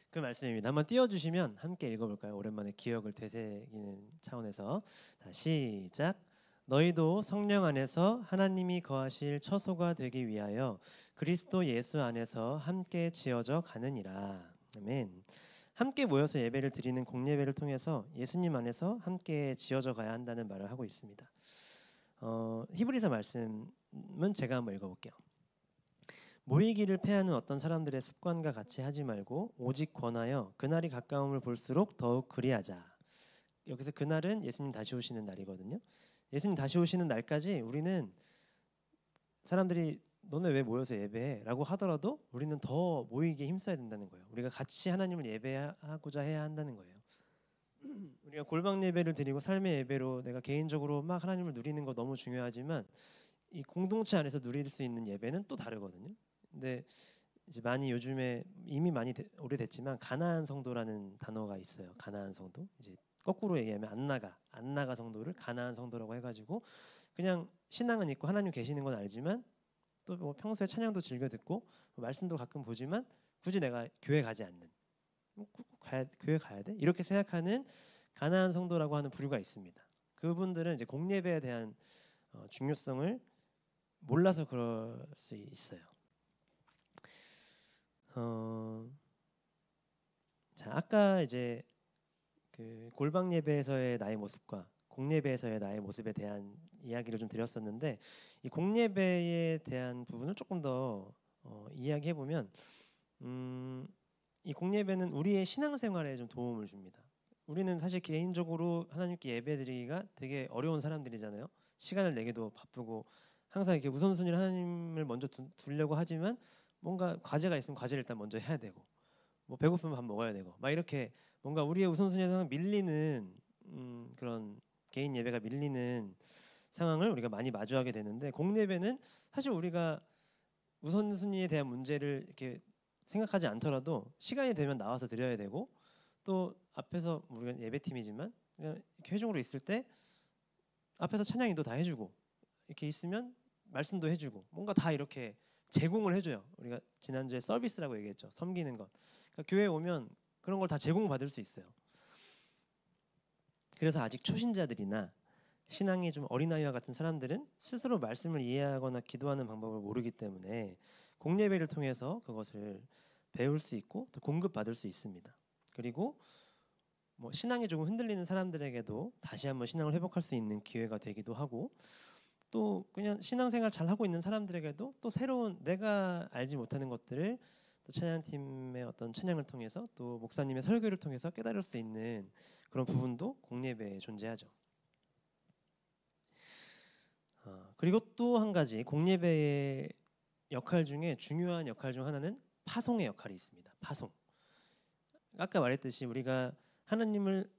그 말씀입니다. 한번 띄워주시면 함께 읽어볼까요? 오랜만에 기억을 되새기는 차원에서. 자, 시작. 너희도 성령 안에서 하나님이 거하실 처소가 되기 위하여 그리스도 예수 안에서 함께 지어져 가느니라. 아멘. 함께 모여서 예배를 드리는 공예배를 통해서 예수님 안에서 함께 지어져 가야 한다는 말을 하고 있습니다. 히브리서 말씀은 제가 한번 읽어볼게요. 모이기를 패하는 어떤 사람들의 습관과 같이 하지 말고 오직 권하여 그날이 가까움을 볼수록 더욱 그리하자. 여기서 그날은 예수님 다시 오시는 날이거든요. 예수님 다시 오시는 날까지 우리는 사람들이 너네 왜 모여서 예배해? 라고 하더라도 우리는 더 모이기에 힘써야 된다는 거예요. 우리가 같이 하나님을 예배하고자 해야 한다는 거예요. 우리가 골방 예배를 드리고 삶의 예배로 내가 개인적으로 막 하나님을 누리는 거 너무 중요하지만 이 공동체 안에서 누릴 수 있는 예배는 또 다르거든요. 근데 이제 많이 요즘에 이미 많이 오래됐지만 가나안 성도라는 단어가 있어요. 가나안 성도. 이제 거꾸로 얘기하면 안나가 성도를 가나안 성도라고 해가지고 그냥 신앙은 있고 하나님 계시는 건 알지만 또 뭐 평소에 찬양도 즐겨 듣고 말씀도 가끔 보지만 굳이 내가 교회 가지 않는 교회 가야 돼? 이렇게 생각하는 가나안 성도라고 하는 부류가 있습니다. 그분들은 이제 공예배에 대한 중요성을 몰라서 그럴 수 있어요. 자, 아까 이제 그 골방 예배에서의 나의 모습과 공예배에서의 나의 모습에 대한 이야기를 좀 드렸었는데 이 공예배에 대한 부분을 조금 더 이야기해 보면 이 공예배는 우리의 신앙생활에 좀 도움을 줍니다. 우리는 사실 개인적으로 하나님께 예배드리기가 되게 어려운 사람들이잖아요. 시간을 내기도 바쁘고 항상 이렇게 우선순위를 하나님을 먼저 두려고 하지만 뭔가 과제가 있으면 과제를 일단 먼저 해야 되고 뭐 배고프면 밥 먹어야 되고 막 이렇게 뭔가 우리의 우선순위에서 밀리는 그런 개인 예배가 밀리는 상황을 우리가 많이 마주하게 되는데 공예배는 사실 우리가 우선순위에 대한 문제를 이렇게 생각하지 않더라도 시간이 되면 나와서 드려야 되고 또 앞에서 우리가 예배팀이지만 그냥 이렇게 회중으로 있을 때 앞에서 찬양인도 다 해주고 이렇게 있으면 말씀도 해주고 뭔가 다 이렇게 제공을 해줘요. 우리가 지난주에 서비스라고 얘기했죠. 섬기는 것. 그러니까 교회에 오면 그런 걸 다 제공받을 수 있어요. 그래서 아직 초신자들이나 신앙이 좀 어린아이와 같은 사람들은 스스로 말씀을 이해하거나 기도하는 방법을 모르기 때문에 공예배를 통해서 그것을 배울 수 있고 또 공급받을 수 있습니다. 그리고 뭐 신앙이 조금 흔들리는 사람들에게도 다시 한번 신앙을 회복할 수 있는 기회가 되기도 하고 또 그냥 신앙생활 잘 하고 있는 사람들에게도 또 새로운 내가 알지 못하는 것들을 또 찬양팀의 어떤 찬양을 통해서 또 목사님의 설교를 통해서 깨달을 수 있는 그런 부분도 공예배에 존재하죠. 그리고 또 한 가지 공예배의 역할 중에 중요한 역할 중 하나는 파송의 역할이 있습니다. 파송. 아까 말했듯이 우리가 하나님을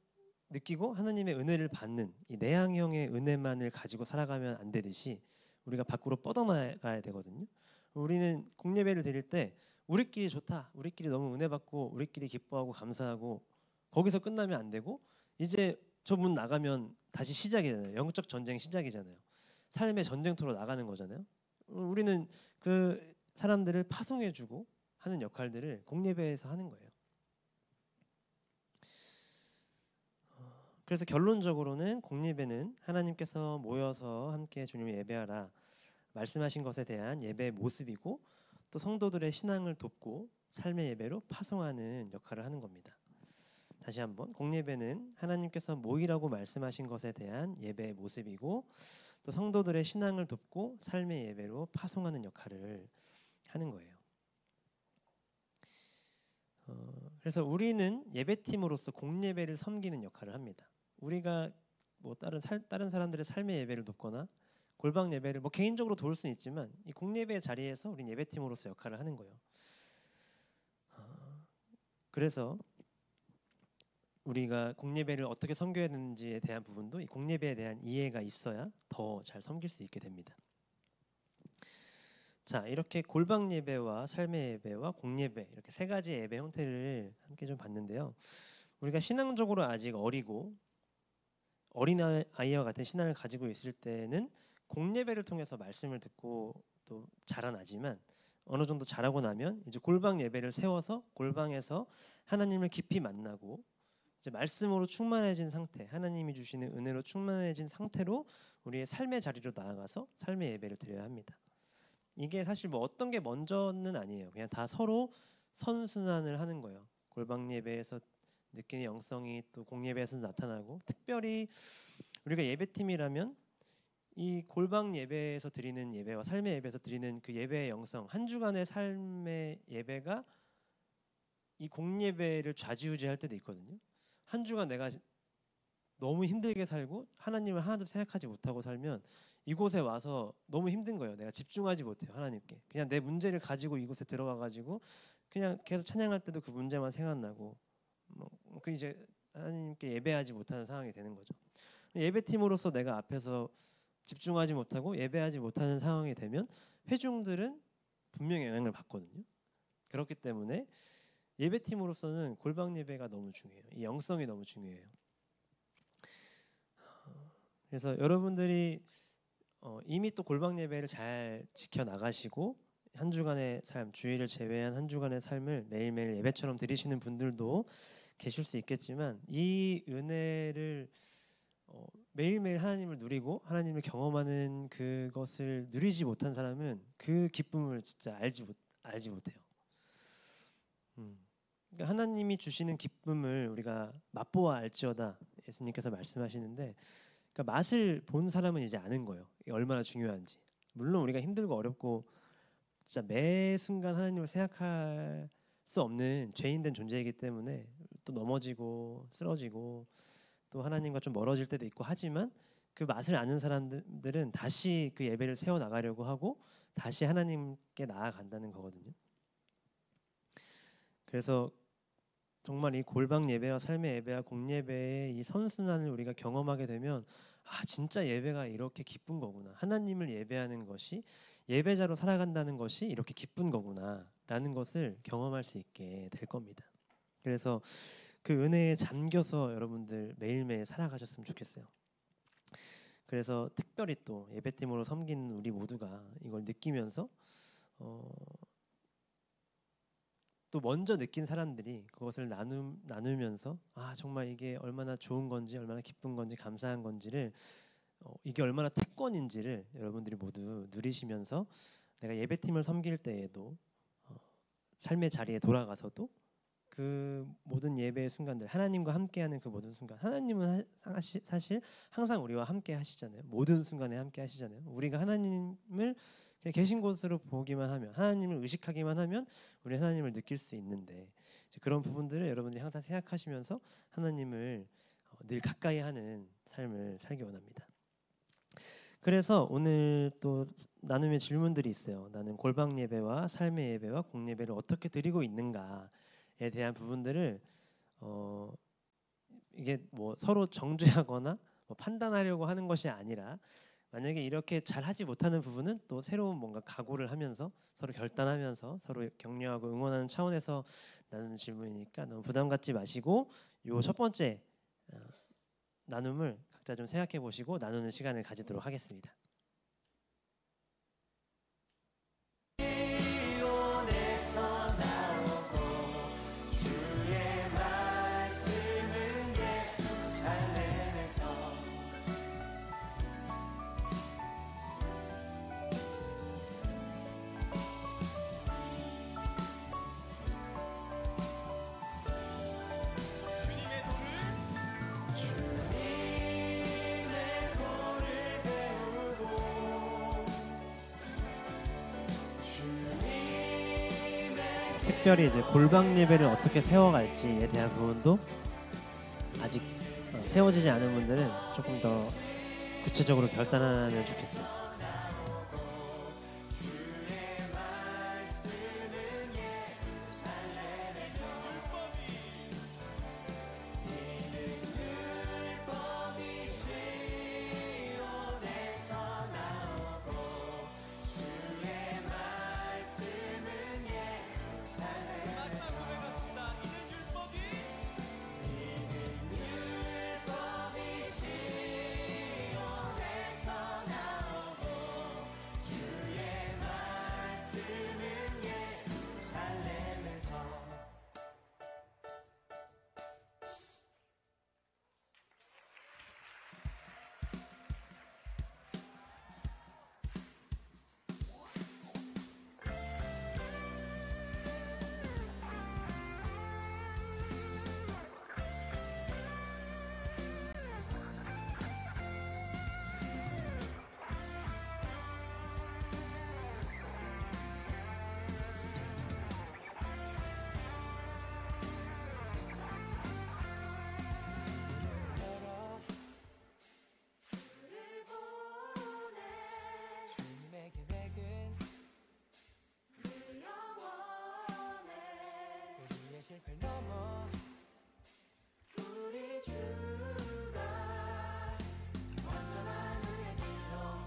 느끼고 하나님의 은혜를 받는 이 내향형의 은혜만을 가지고 살아가면 안 되듯이 우리가 밖으로 뻗어나가야 되거든요. 우리는 공예배를 드릴 때 우리끼리 좋다, 우리끼리 너무 은혜 받고 우리끼리 기뻐하고 감사하고 거기서 끝나면 안 되고 이제 저 문 나가면 다시 시작이잖아요. 영적 전쟁 시작이잖아요. 삶의 전쟁터로 나가는 거잖아요. 우리는 그 사람들을 파송해주고 하는 역할들을 공예배에서 하는 거예요. 그래서 결론적으로는 공예배는 하나님께서 모여서 함께 주님을 예배하라 말씀하신 것에 대한 예배의 모습이고 또 성도들의 신앙을 돕고 삶의 예배로 파송하는 역할을 하는 겁니다. 다시 한번 공예배는 하나님께서 모이라고 말씀하신 것에 대한 예배의 모습이고 또 성도들의 신앙을 돕고 삶의 예배로 파송하는 역할을 하는 거예요. 그래서 우리는 예배팀으로서 공예배를 섬기는 역할을 합니다. 우리가 뭐 다른 사람들의 삶의 예배를 돕거나 골방 예배를 뭐 개인적으로 도울 수는 있지만 이 공예배 자리에서 우린 예배팀으로서 역할을 하는 거예요. 그래서 우리가 공예배를 어떻게 섬겨야 되는지에 대한 부분도 이 공예배에 대한 이해가 있어야 더 잘 섬길 수 있게 됩니다. 자, 이렇게 골방 예배와 삶의 예배와 공예배 이렇게 세 가지 예배 형태를 함께 좀 봤는데요. 우리가 신앙적으로 아직 어리고 어린아이와 같은 신앙을 가지고 있을 때는 공예배를 통해서 말씀을 듣고 또 자라나지만 어느 정도 자라고 나면 이제 골방 예배를 세워서 골방에서 하나님을 깊이 만나고 이제 말씀으로 충만해진 상태, 하나님이 주시는 은혜로 충만해진 상태로 우리의 삶의 자리로 나아가서 삶의 예배를 드려야 합니다. 이게 사실 뭐 어떤 게 먼저는 아니에요. 그냥 다 서로 선순환을 하는 거예요. 골방 예배에서 느끼는 영성이 또 공예배에서 나타나고 특별히 우리가 예배팀이라면 이 골방 예배에서 드리는 예배와 삶의 예배에서 드리는 그 예배의 영성 한 주간의 삶의 예배가 이 공예배를 좌지우지할 때도 있거든요. 한 주간 내가 너무 힘들게 살고 하나님을 하나도 생각하지 못하고 살면 이곳에 와서 너무 힘든 거예요. 내가 집중하지 못해요. 하나님께. 그냥 내 문제를 가지고 이곳에 들어가 가지고 그냥 계속 찬양할 때도 그 문제만 생각나고 그 이제 하나님께 예배하지 못하는 상황이 되는 거죠. 예배팀으로서 내가 앞에서 집중하지 못하고 예배하지 못하는 상황이 되면 회중들은 분명히 영향을 받거든요. 그렇기 때문에 예배팀으로서는 골방 예배가 너무 중요해요. 이 영성이 너무 중요해요. 그래서 여러분들이 이미 또 골방 예배를 잘 지켜 나가시고 한 주간의 삶, 주일을 제외한 한 주간의 삶을 매일매일 예배처럼 드리시는 분들도 계실 수 있겠지만 이 은혜를 매일매일 하나님을 누리고 하나님을 경험하는 그것을 누리지 못한 사람은 그 기쁨을 진짜 알지 못해요. 그러니까 하나님이 주시는 기쁨을 우리가 맛보아 알지어다 예수님께서 말씀하시는데, 그러니까 맛을 본 사람은 이제 아는 거예요. 이게 얼마나 중요한지. 물론 우리가 힘들고 어렵고 진짜 매 순간 하나님을 생각할 수 없는 죄인된 존재이기 때문에 또 넘어지고 쓰러지고 또 하나님과 좀 멀어질 때도 있고 하지만 그 맛을 아는 사람들은 다시 그 예배를 세워 나가려고 하고 다시 하나님께 나아간다는 거거든요. 그래서 정말 이 골방 예배와 삶의 예배와 공예배의 이 선순환을 우리가 경험하게 되면 진짜 예배가 이렇게 기쁜 거구나. 하나님을 예배하는 것이, 예배자로 살아간다는 것이 이렇게 기쁜 거구나 라는 것을 경험할 수 있게 될 겁니다. 그래서 그 은혜에 잠겨서 여러분들 매일매일 살아가셨으면 좋겠어요. 그래서 특별히 또 예배팀으로 섬기는 우리 모두가 이걸 느끼면서 또 먼저 느낀 사람들이 그것을 나누면서 정말 이게 얼마나 좋은 건지, 얼마나 기쁜 건지, 감사한 건지를 이게 얼마나 특권인지를 여러분들이 모두 누리시면서 내가 예배팀을 섬길 때에도 삶의 자리에 돌아가서도 그 모든 예배의 순간들, 하나님과 함께하는 그 모든 순간, 하나님은 사실 항상 우리와 함께 하시잖아요. 모든 순간에 함께 하시잖아요. 우리가 하나님을 그냥 계신 곳으로 보기만 하면, 하나님을 의식하기만 하면 우리 하나님을 느낄 수 있는데, 그런 부분들을 여러분들이 항상 생각하시면서 하나님을 늘 가까이 하는 삶을 살기 원합니다. 그래서 오늘 또 나눔의 질문들이 있어요. 나는 골방 예배와 삶의 예배와 공예배를 어떻게 드리고 있는가에 대한 부분들을 이게 뭐 서로 정죄하거나 뭐 판단하려고 하는 것이 아니라, 만약에 이렇게 잘 하지 못하는 부분은 또 새로운 뭔가 각오를 하면서 서로 결단하면서 서로 격려하고 응원하는 차원에서 나누는 질문이니까 너무 부담 갖지 마시고 요 첫 번째 나눔을 각자 좀 생각해 보시고 나누는 시간을 가지도록 하겠습니다. 특별히 이제 골방 예배를 어떻게 세워갈지에 대한 부분도 아직 세워지지 않은 분들은 조금 더 구체적으로 결단하면 좋겠습니다. 실패를 넘어 우리 주가 완전한 우리의 길로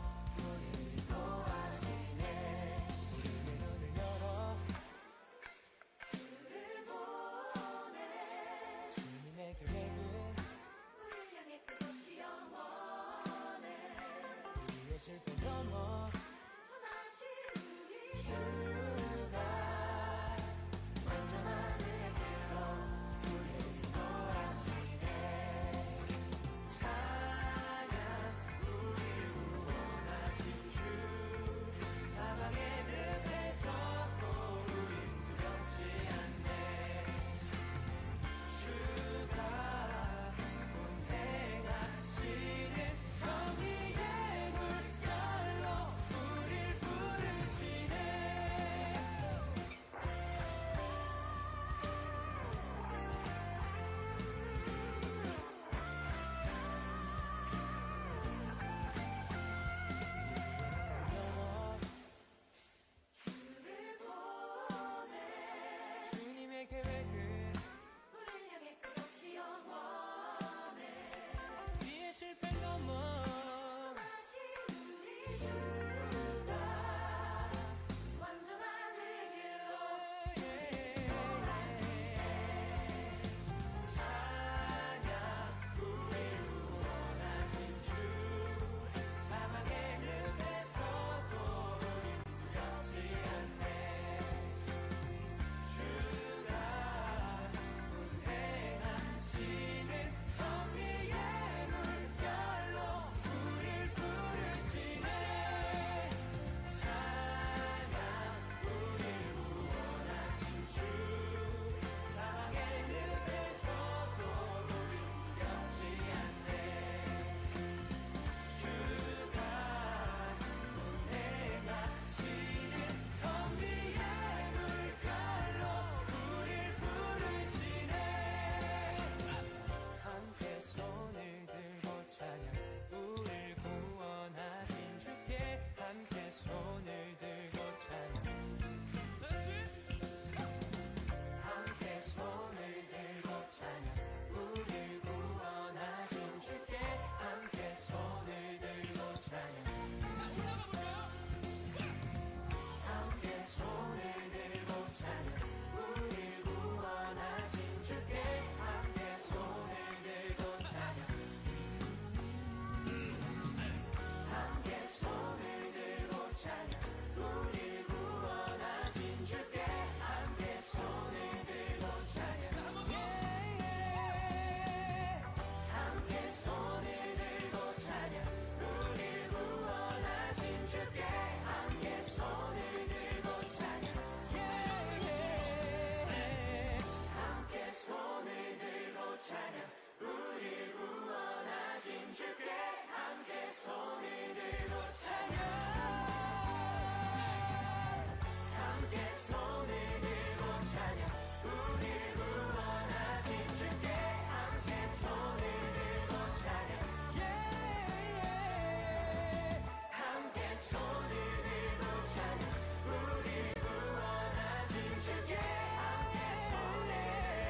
춤출게 함께 손을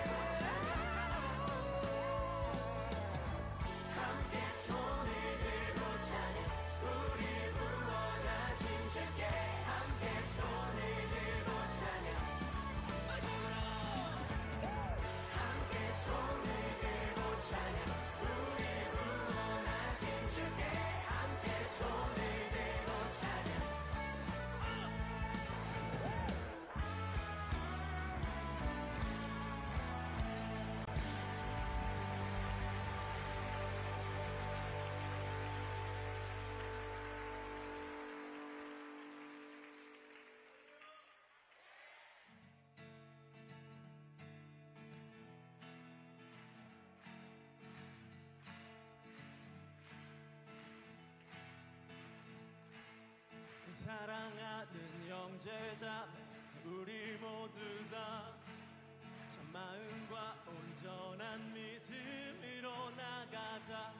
들고 함께 손을 들고 찬양 우리 구원하신 주께 함께 손을 들고 찬양 함께 손을 들고 찬양 우리 구원하신 주께 함께 손을 들고 찬양 사랑하는 형제자매 우리 모두 다 참 마음과 온전한 믿음으로 나가자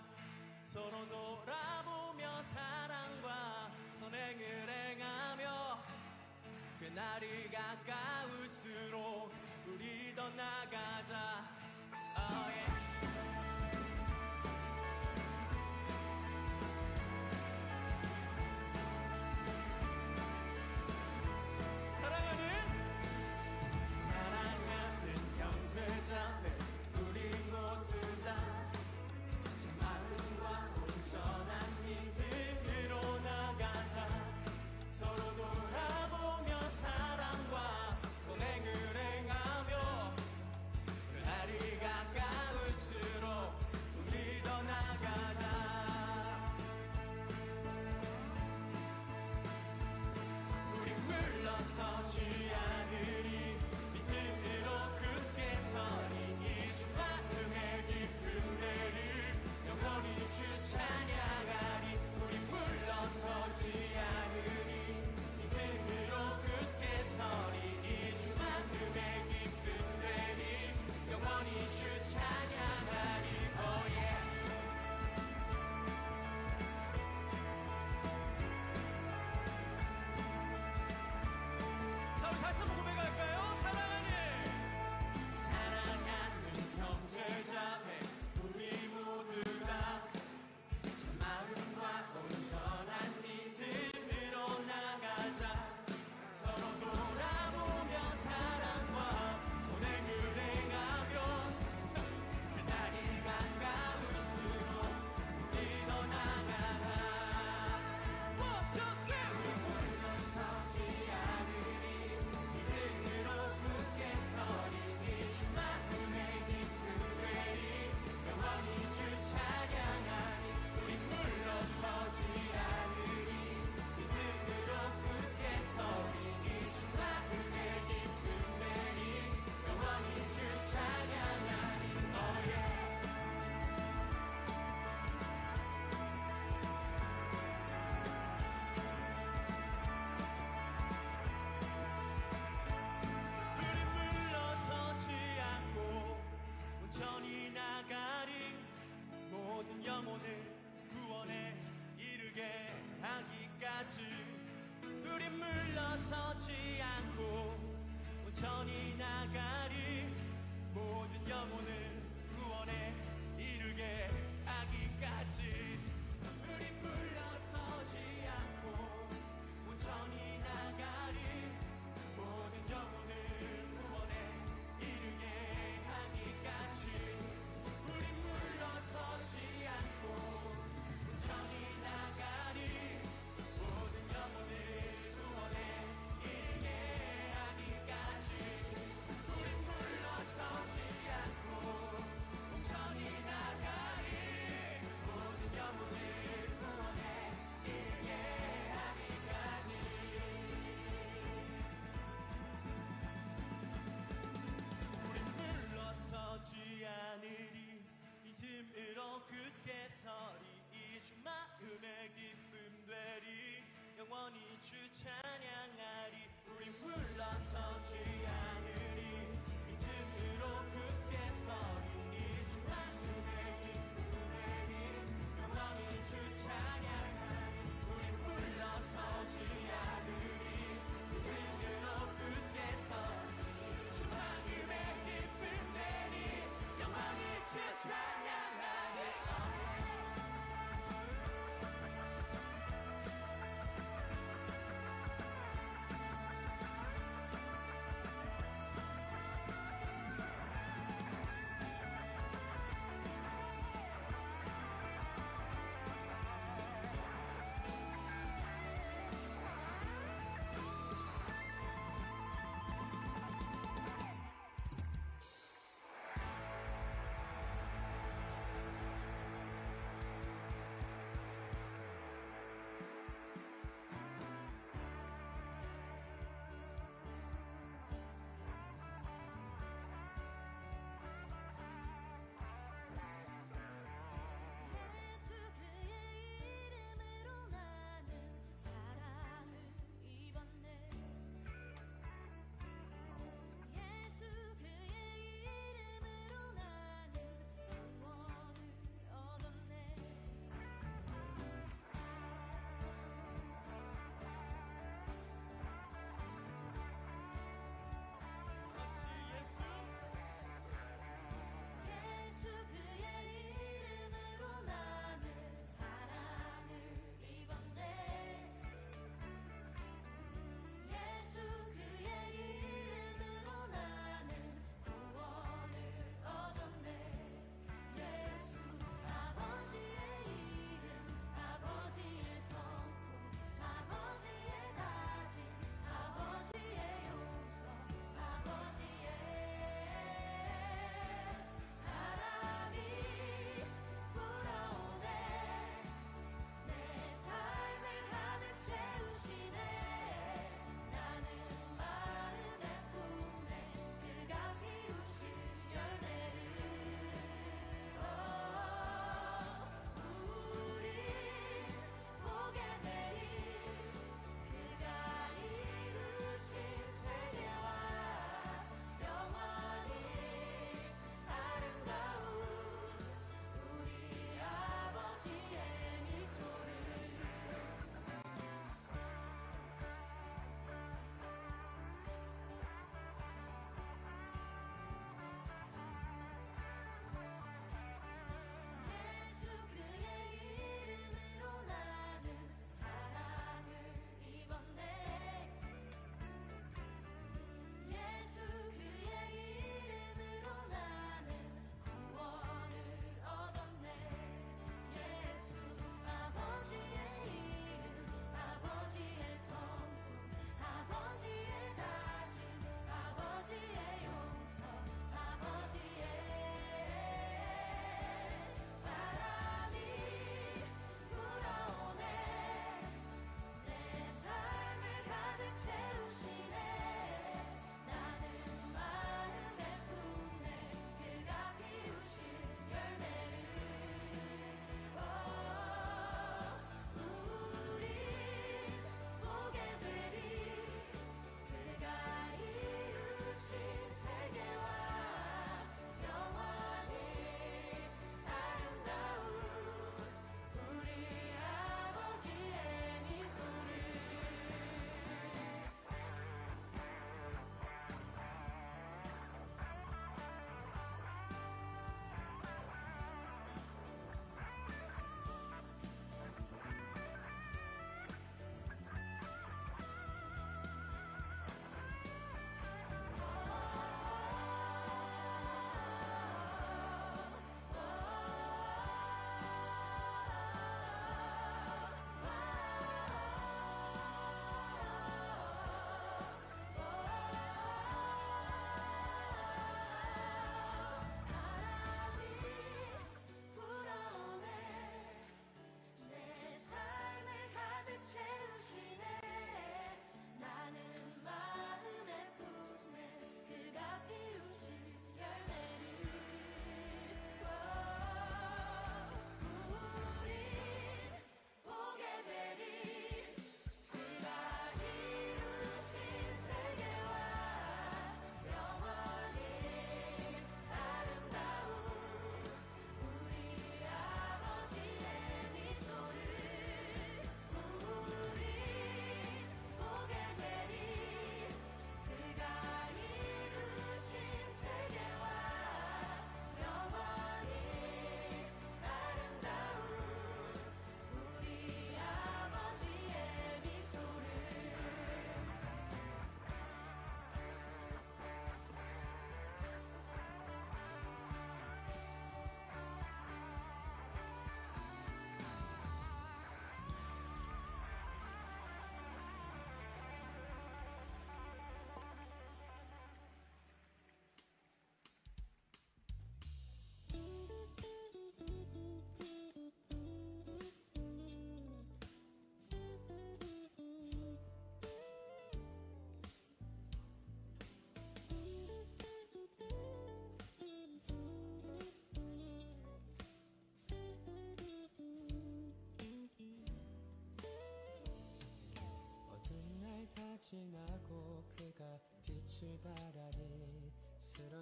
서로 돌아보며 사랑과 선행을 행하며 그날이 가까울수록 우리 더 나가자 oh yeah. 사랑하는 형제자매 우리 모두 다 참 마음과 온전한 믿음으로 나가자 서로 돌아보며 사랑과 선행을 행하며 그날이 가까울수록 우리 더 나가자 우리 물러서지 않으리 믿음으로 굳게 서리 이 마음의 깊은 데를 영원히 주 찬양하리 우리 물러서지 않으리 믿음으로 굳게 서리 이 마음의 깊은 데를 영원히 주 찬양하리 oh yeah. 자 우리 다시 한번 고백할까요? 사랑하는 형제자매 우리 모두 다 참 마음과 온전한 믿음으로 나가자 서로 돌아보며 사랑과 선행을 행하며 그날이 가까울수록 우리 더 나가자 어떻게 물러서지 않으리 믿음으로 굳게 서리 이 마음의 깊은 데리 영원히 주 찬양하리 우리 물러서지 않으리 믿음으로 굳게 서리 이 마음의 깊은 데리 영원히 주 찬양하리 oh yeah. 우리 물러서지 않고 온전히 나가리 모든 영혼을 구원에 이르게 하기까지 우리 물러서지 않고 온전히 나가리 모든 영혼을 구원에 이르게 하기까지 우리 물러서지 않고 온전히 나가리 모든 영혼을 구원에 이르게 하기까지 우리 물러서지 않고 온전히 나가리 모든 영혼을 구원에 이르게 하기까지 우리 물러서지 않고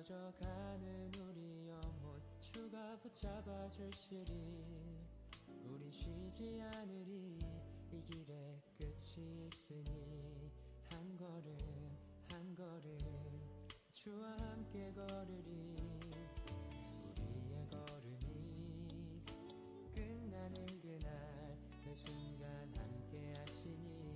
쓰러져가는 우리 영혼 주가 붙잡아 주시리. 우린 쉬지 않으리. 이 길에 끝이 있으니 한 걸음 한 걸음 주와 함께 걸으리. 우리의 걸음이 끝나는 그날 매 순간 함께 하시니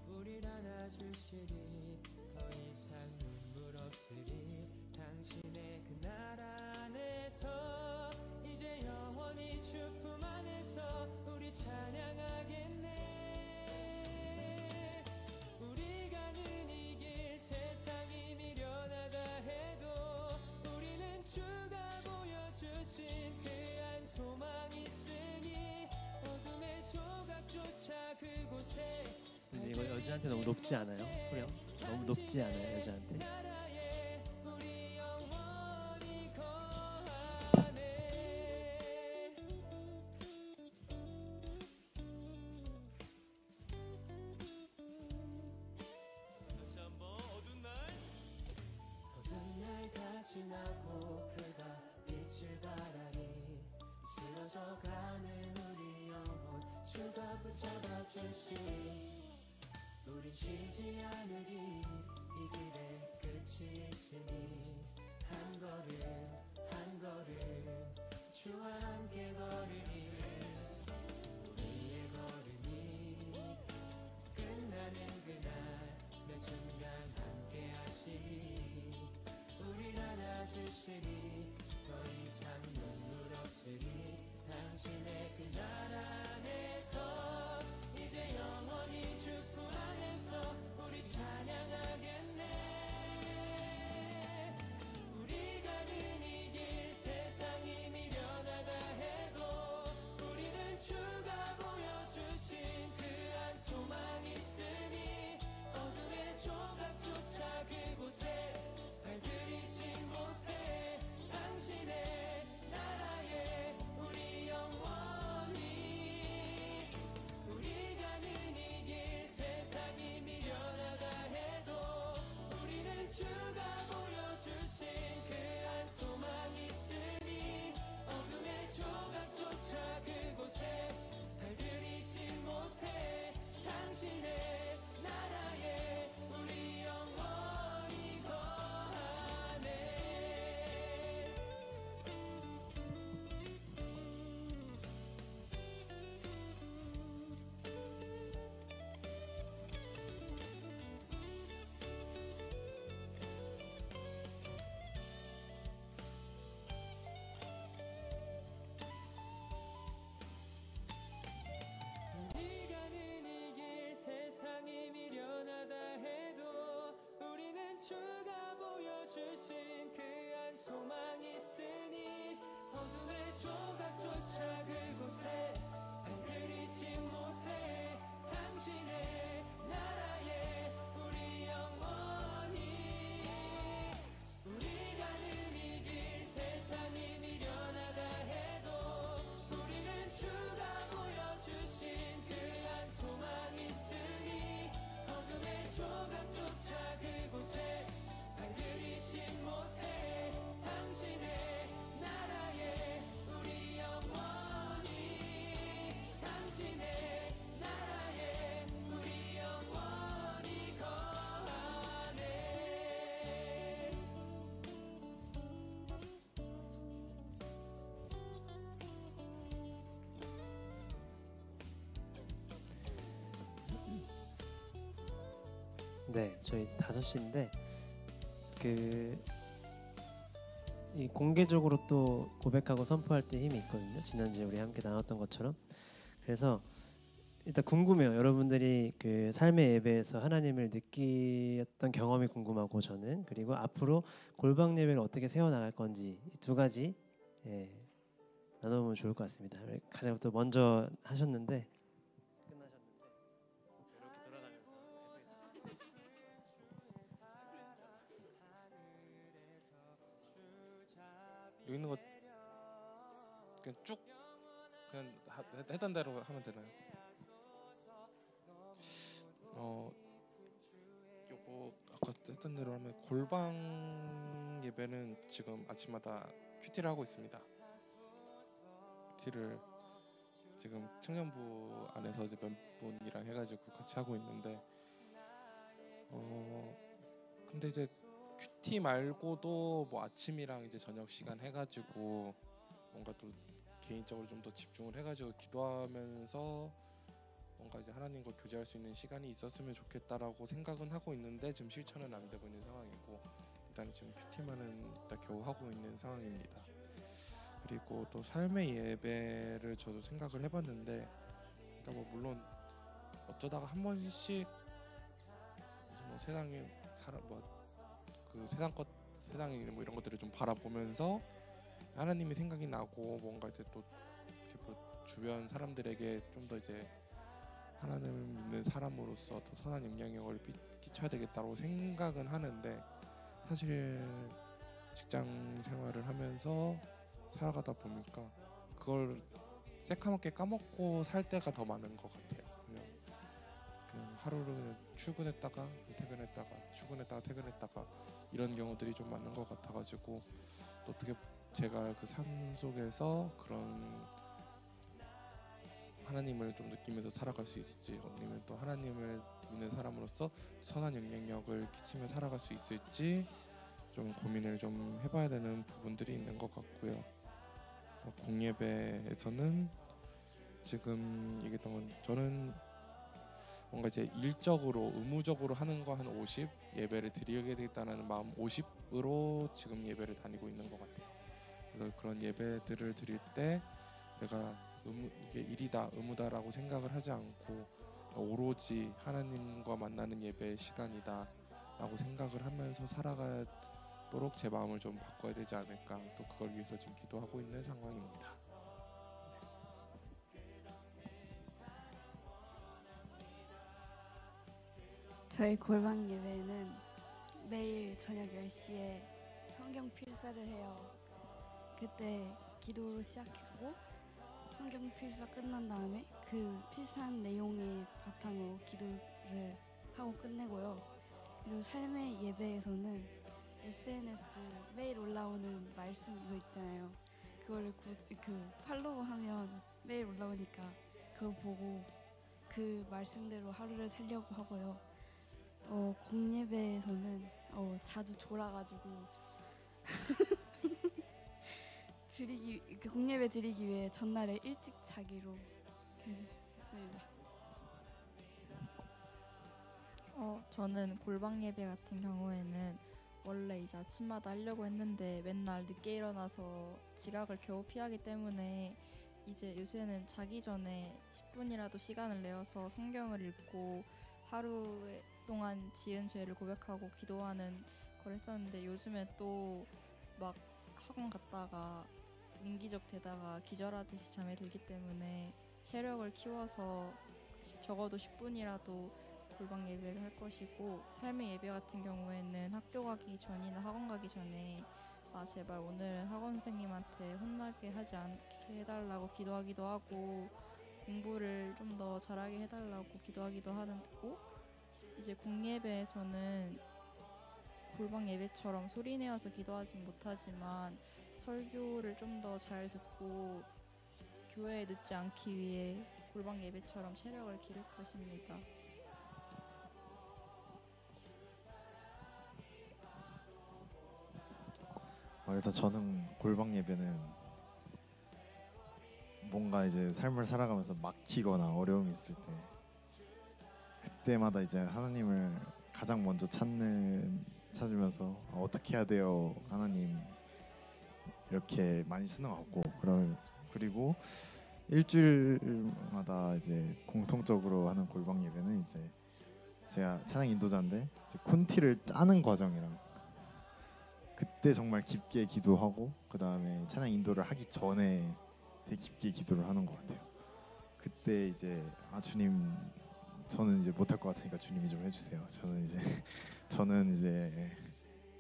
우릴 안아주시리. 더 이상 눈물 없으리. 당신의 그 날 안에서 이제 영원히 주 품 안에서 우리 찬양하겠네. 우리 가는 이 길 세상이 미련하다 해도 우리는 주가 보여주신 그 한 소망 있으니 어둠의 조각조차 그곳에. 근데 이거 여자한테 너무 높지 않아요? 후렴? 너무 높지 않아요 여자한테? 나라에 우리 영원히 거하네. 다시 한번 어두운 날 어두운 날 다 지나고 그가 빛을 발하니 쓰러져가는 우리 영혼 주가 붙잡아 주시니 우린 쉬지 않으리. 이 길에 끝이 있으니 한 걸음 한 걸음 주와 함께 걸으리. 우리의 걸음이 끝나는 그날 매 순간 함께 하시리. 우릴 안아주시리. 더 이상 눈물 없으리. 당신의 그 날 안에서 이제 영원히 주 품 안에서 우리 찬양하겠네. 우리 가는 이 길 세상이 미련하다 해도 우리는 주가 보여주신 그 한 소망 있으니 어둠의 조각조차 그곳에 발들이지 못해. 당신의 나라에 우리 영원히 우리 가는 이 길 세상이 미련하다 해도 우리는 주가 보여주신 그 한 소망 있으니 어둠의 조각조차 그곳에 발들이지 못해. 당신의 나라에 우리 영원히 거하네. 우리 가는 이 길 세상이 미련하다 해도 우리는 주가 보여주신 그 한 소망 있으니 어둠의 조각조차 그곳에 발들이지 못해. 당신의 나라에 우리 영원히 우리 가는 이 길 세상이 미련하다 해도 우리는 주가 보여주신 그 한 소망 있으니 어둠의 조각조차 그곳에 발들이지 못해. 당신의 나라에 우리 영원히 당신의 나라에 우리 영원히 거하네. 네, 저희 5시인데 이 공개적으로 또 고백하고 선포할 때 힘이 있거든요. 지난주에 우리 함께 나눴던 것처럼. 그래서 일단 궁금해요. 여러분들이 그 삶의 예배에서 하나님을 느꼈던 경험이 궁금하고 저는 그리고 앞으로 골방 예배를 어떻게 세워 나갈 건지 이 두 가지 나눠보면 좋을 것 같습니다. 가장 또 먼저 하셨는데 끝나셨는데 이렇게 돌아가면서 여기 있는 거 그냥 쭉 그냥 했던 대로 하면 되나요? 요거 아까 했던 대로 하면 골방 예배 예배는 지금 아침마다 큐티를 하고 있습니다. 큐티를 지금 청년부 안에서 이제 몇 분이랑 해가지고 같이 하고 있는데 근데 이제 큐티 말고도 뭐 아침이랑 이제 저녁 시간 해가지고 뭔가 또 개인적으로 좀 더 집중을 해가지고 기도하면서 뭔가 이제 하나님과 교제할 수 있는 시간이 있었으면 좋겠다라고 생각은 하고 있는데 지금 실천은 안 되고 있는 상황이고 일단 지금 큐티만은 일단 겨우 하고 있는 상황입니다. 그리고 또 삶의 예배를 저도 생각을 해봤는데 그러니까 뭐 물론 어쩌다가 한 번씩 이제 뭐 세상에 사람 뭐그 세상에 뭐 이런 것들을 좀 바라보면서 하나님의 생각이 나고 뭔가 이제 또 이렇게 뭐 주변 사람들에게 좀 더 이제 하나님을 믿는 사람으로서 더 선한 영향력을 끼쳐야 되겠다고 생각은 하는데 사실 직장 생활을 하면서 살아가다 보니까 그걸 새카맣게 까먹고 살 때가 더 많은 것 같아요. 그냥 하루를 그냥 출근했다가 퇴근했다가 이런 경우들이 좀 많은 것 같아가지고 또 어떻게 제가 그 삶 속에서 그런 하나님을 좀 느끼면서 살아갈 수 있을지 아니면 또 하나님을 믿는 사람으로서 선한 영향력을 끼치며 살아갈 수 있을지 좀 고민을 좀 해봐야 되는 부분들이 있는 것 같고요. 공예배에서는 지금 얘기했던 건 저는 뭔가 이제 일적으로 의무적으로 하는 거 한 50 예배를 드리게 되겠다는 마음 50으로 지금 예배를 다니고 있는 것 같아요. 그래서 그런 예배들을 드릴 때 내가 이게 일이다 의무다라고 생각을 하지 않고 오로지 하나님과 만나는 예배의 시간이다라고 생각을 하면서 살아가도록 제 마음을 좀 바꿔야 되지 않을까 또 그걸 위해서 지금 기도하고 있는 상황입니다. 저희 골방 예배는 매일 저녁 10시에 성경 필사를 해요. 그때 기도로 시작하고 성경 필사 끝난 다음에 그 필사한 내용의 바탕으로 기도를 하고 끝내고요. 그리고 삶의 예배에서는 SNS 매일 올라오는 말씀 이거 있잖아요. 그거를 팔로우하면 매일 올라오니까 그걸 보고 그 말씀대로 하루를 살려고 하고요. 공예배에서는 자주 졸아가지고 공예배 드리기 위해 전날에 일찍 자기로 했습니다. 저는 골방 예배 같은 경우에는 원래 이제 아침마다 하려고 했는데 맨날 늦게 일어나서 지각을 겨우 피하기 때문에 이제 요새는 자기 전에 10분이라도 시간을 내어서 성경을 읽고 하루 동안 지은 죄를 고백하고 기도하는 걸 했었는데 요즘에 또 막 학원 갔다가 민기적 되다가 기절하듯이 잠에 들기 때문에 체력을 키워서 적어도 10분이라도 골방 예배를 할 것이고 삶의 예배 같은 경우에는 학교 가기 전이나 학원 가기 전에 제발 오늘은 학원 선생님한테 혼나게 하지 않게 해달라고 기도하기도 하고 공부를 좀 더 잘하게 해달라고 기도하기도 하고 이제 공예배에서는 골방 예배처럼 소리내어서 기도하진 못하지만 설교를 좀 더 잘 듣고 교회에 늦지 않기 위해 골방 예배처럼 체력을 기를 것입니다. 일단 저는 골방 예배는 뭔가 이제 삶을 살아가면서 막히거나 어려움이 있을 때 그때마다 이제 하나님을 가장 먼저 찾으면서 어떻게 해야 돼요 하나님 이렇게 많이 찾는 것 같고 그리고 일주일마다 이제 공통적으로 하는 골방 예배는 이제 제가 찬양 인도자인데 이제 콘티를 짜는 과정이랑 그때 정말 깊게 기도하고 그 다음에 찬양 인도를 하기 전에 되게 깊게 기도를 하는 것 같아요. 그때 이제 주님 저는 이제 못할 것 같으니까 주님이 좀 해주세요. 저는 이제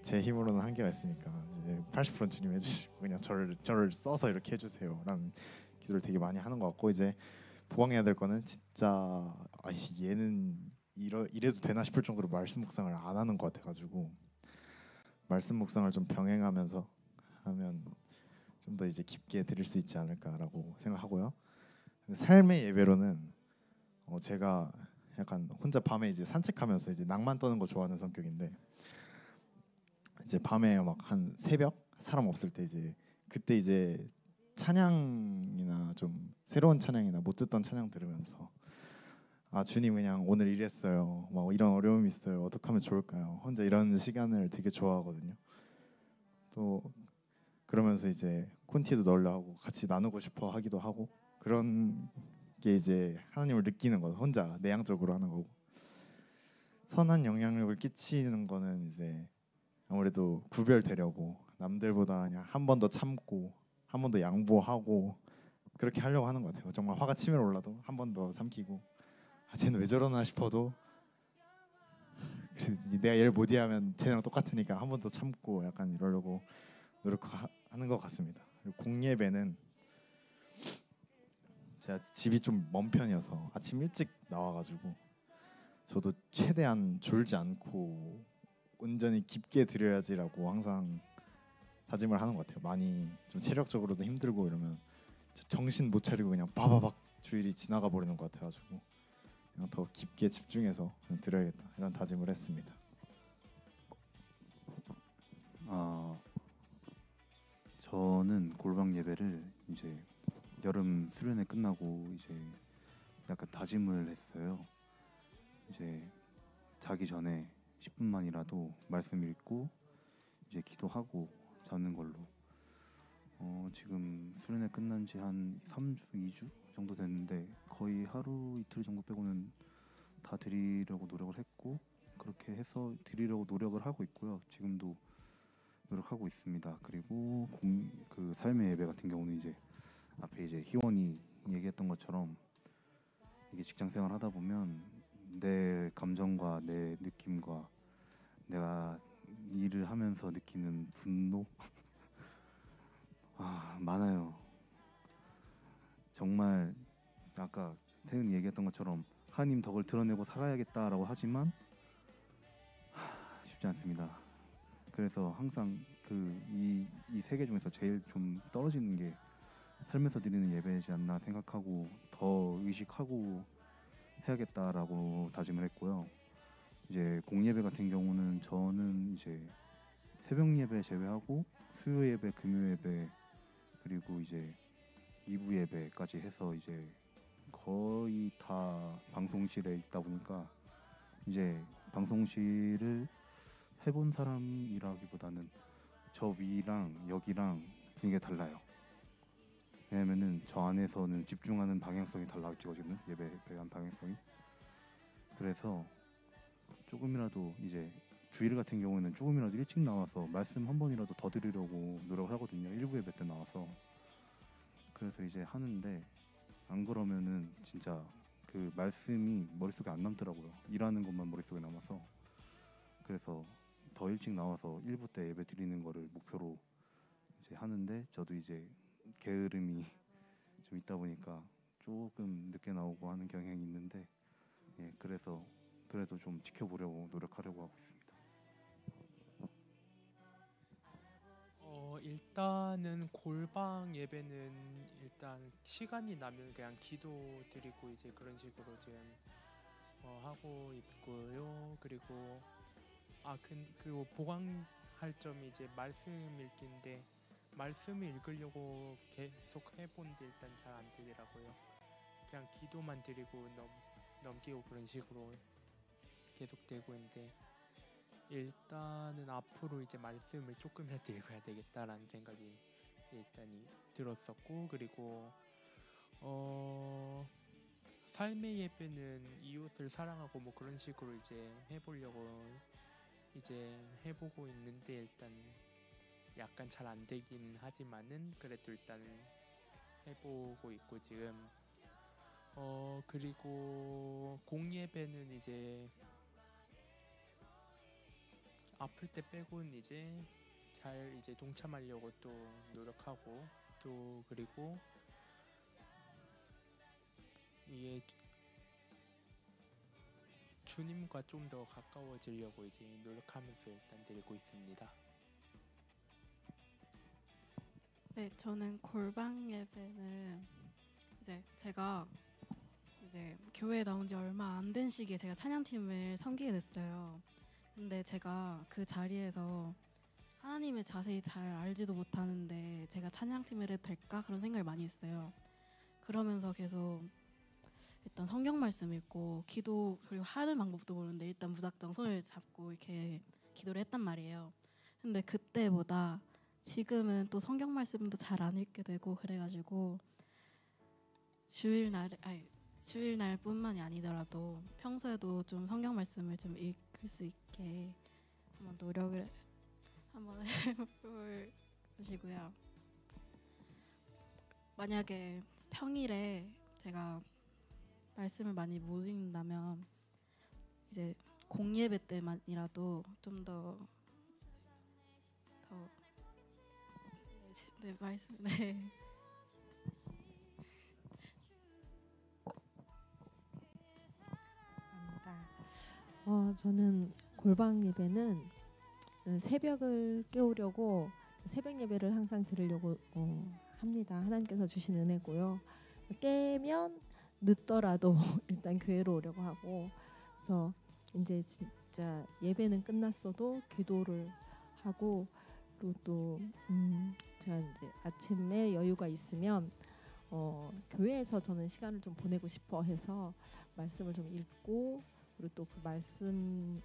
제 힘으로는 한계가 있으니까 이제 80% 주님 해주시고 그냥 저를 써서 이렇게 해주세요라는 기도를 되게 많이 하는 것 같고 이제 보강해야 될 거는 진짜 얘는 이래도 되나 싶을 정도로 말씀 묵상을 안 하는 것 같아가지고 말씀 묵상을 좀 병행하면서 하면 좀 더 이제 깊게 드릴 수 있지 않을까라고 생각하고요. 삶의 예배로는 제가 약간 혼자 밤에 이제 산책하면서 이제 낭만 떠는 거 좋아하는 성격인데 이제 밤에 막 한 새벽 사람 없을 때 이제 그때 이제 찬양이나 좀 새로운 찬양이나 못 듣던 찬양 들으면서 아 주님 그냥 오늘 이랬어요. 막 이런 어려움이 있어요. 어떻게 하면 좋을까요? 혼자 이런 시간을 되게 좋아하거든요. 또 그러면서 이제 콘티도 넣으려 하고 같이 나누고 싶어 하기도 하고 그런 게 이제 하나님을 느끼는 거죠. 혼자 내향적으로 하는 거고 선한 영향력을 끼치는 거는 이제 아무래도 구별되려고 남들보다 그냥 한 번 더 참고 한 번 더 양보하고 그렇게 하려고 하는 것 같아요. 정말 화가 치밀어 올라도 한 번 더 삼키고 아, 쟤는 왜 저러나 싶어도 그래, 내가 얘를 못 이해하면 쟤랑 똑같으니까 한 번 더 참고 약간 이러려고 노력하는 것 같습니다. 그리고 공예배는 제가 집이 좀 먼 편이어서 아침 일찍 나와가지고 저도 최대한 졸지 않고 온전히 깊게 드려야지라고 항상 다짐을 하는 것 같아요. 많이 좀 체력적으로도 힘들고 이러면 정신 못 차리고 그냥 바바박 주일이 지나가 버리는 것 같아가지고 그냥 더 깊게 집중해서 드려야겠다 이런 다짐을 했습니다. 저는 골방 예배를 이제 여름 수련회 끝나고 이제 약간 다짐을 했어요. 이제 자기 전에 10분만이라도 말씀 읽고 이제 기도하고 자는 걸로. 지금 수련회 끝난 지 한 3주, 2주 정도 됐는데 거의 하루 이틀 정도 빼고는 다 드리려고 노력을 했고 그렇게 해서 드리려고 노력을 하고 있고요. 지금도 노력하고 있습니다. 그리고 그 삶의 예배 같은 경우는 이제 앞에 이제 희원이 얘기했던 것처럼 이게 직장 생활 하다 보면 내 감정과 내 느낌과 내가 일을 하면서 느끼는 분노 많아요. 정말 아까 태은이 얘기했던 것처럼 하나님 덕을 드러내고 살아야겠다라고 하지만 쉽지 않습니다. 그래서 항상 이 세 개 중에서 제일 좀 떨어지는 게 삶에서 드리는 예배이지 않나 생각하고 더 의식하고 해야겠다라고 다짐을 했고요. 이제 공예배 같은 경우는 저는 이제 새벽 예배 제외하고 수요 예배, 금요 예배 그리고 이제 2부 예배까지 해서 이제 거의 다 방송실에 있다 보니까 이제 방송실을 해본 사람이라기보다는 저 위랑 여기랑 분위기가 달라요. 왜냐면은 저 안에서는 집중하는 방향성이 달라지거든요. 예배한 방향성이. 그래서 조금이라도 이제 주일 같은 경우에는 조금이라도 일찍 나와서 말씀 한 번이라도 더 드리려고 노력을 하거든요. 1부 예배 때 나와서. 그래서 이제 하는데 안 그러면은 진짜 그 말씀이 머릿속에 안 남더라고요. 일하는 것만 머릿속에 남아서. 그래서 더 일찍 나와서 1부 때 예배 드리는 거를 목표로 이제 하는데 저도 이제 게으름이 좀 있다 보니까 조금 늦게 나오고 하는 경향이 있는데 그래서 그래도 좀 지켜보려고 노력하려고 하고 있습니다. 일단은 골방 예배는 일단 시간이 나면 그냥 기도 드리고 이제 그런 식으로 지금 하고 있고요. 그리고 그리고 보강할 점이 이제 말씀 읽기인데 말씀을 읽으려고 계속 해본데 일단 잘 안 되더라고요. 그냥 기도만 드리고 넘기고 그런 식으로 계속 되고 있는데 일단은 앞으로 이제 말씀을 조금이라도 읽어야 되겠다라는 생각이 일단 들었었고 그리고 삶의 예배는 이웃을 사랑하고 뭐 그런 식으로 이제 해보려고 이제 해보고 있는데 일단 약간 잘 안 되긴 하지만은 그래도 일단 해보고 있고 지금 그리고 공예배는 이제 아플 때 빼고는 이제 잘 이제 동참하려고 또 노력하고 또 그리고 이게 주님과 좀 더 가까워지려고 이제 노력하면서 일단 드리고 있습니다. 네, 저는 골방 예배는 제가 교회에 나온 지 얼마 안 된 시기에 제가 찬양팀을 섬기게 됐어요. 근데 제가 그 자리에서 하나님을 자세히 잘 알지도 못하는데 제가 찬양팀을 해도 될까? 그런 생각을 많이 했어요. 그러면서 계속 일단 성경 말씀 읽고 기도 그리고 하는 방법도 모르는데 일단 무작정 손을 잡고 이렇게 기도를 했단 말이에요. 근데 그때보다 지금은 또 성경 말씀도 잘 안 읽게 되고 그래가지고 주일날뿐만이 아니더라도 평소에도 좀 성경 말씀을 좀 읽을 수 있게 한번 노력을 한번 해보시고요. 만약에 평일에 제가 말씀을 많이 못 읽는다면 이제 공예배 때만이라도 좀 더 말씀 감사합니다. 저는 골방 예배는 새벽을 깨우려고 새벽 예배를 항상 드리려고 합니다. 하나님께서 주신 은혜고요. 깨면 늦더라도 일단 교회로 오려고 하고, 그래서 이제 진짜 예배는 끝났어도 기도를 하고, 그리고 또 제가 이제 아침에 여유가 있으면 교회에서 저는 시간을 좀 보내고 싶어 해서 말씀을 좀 읽고, 그리고 또 그 말씀을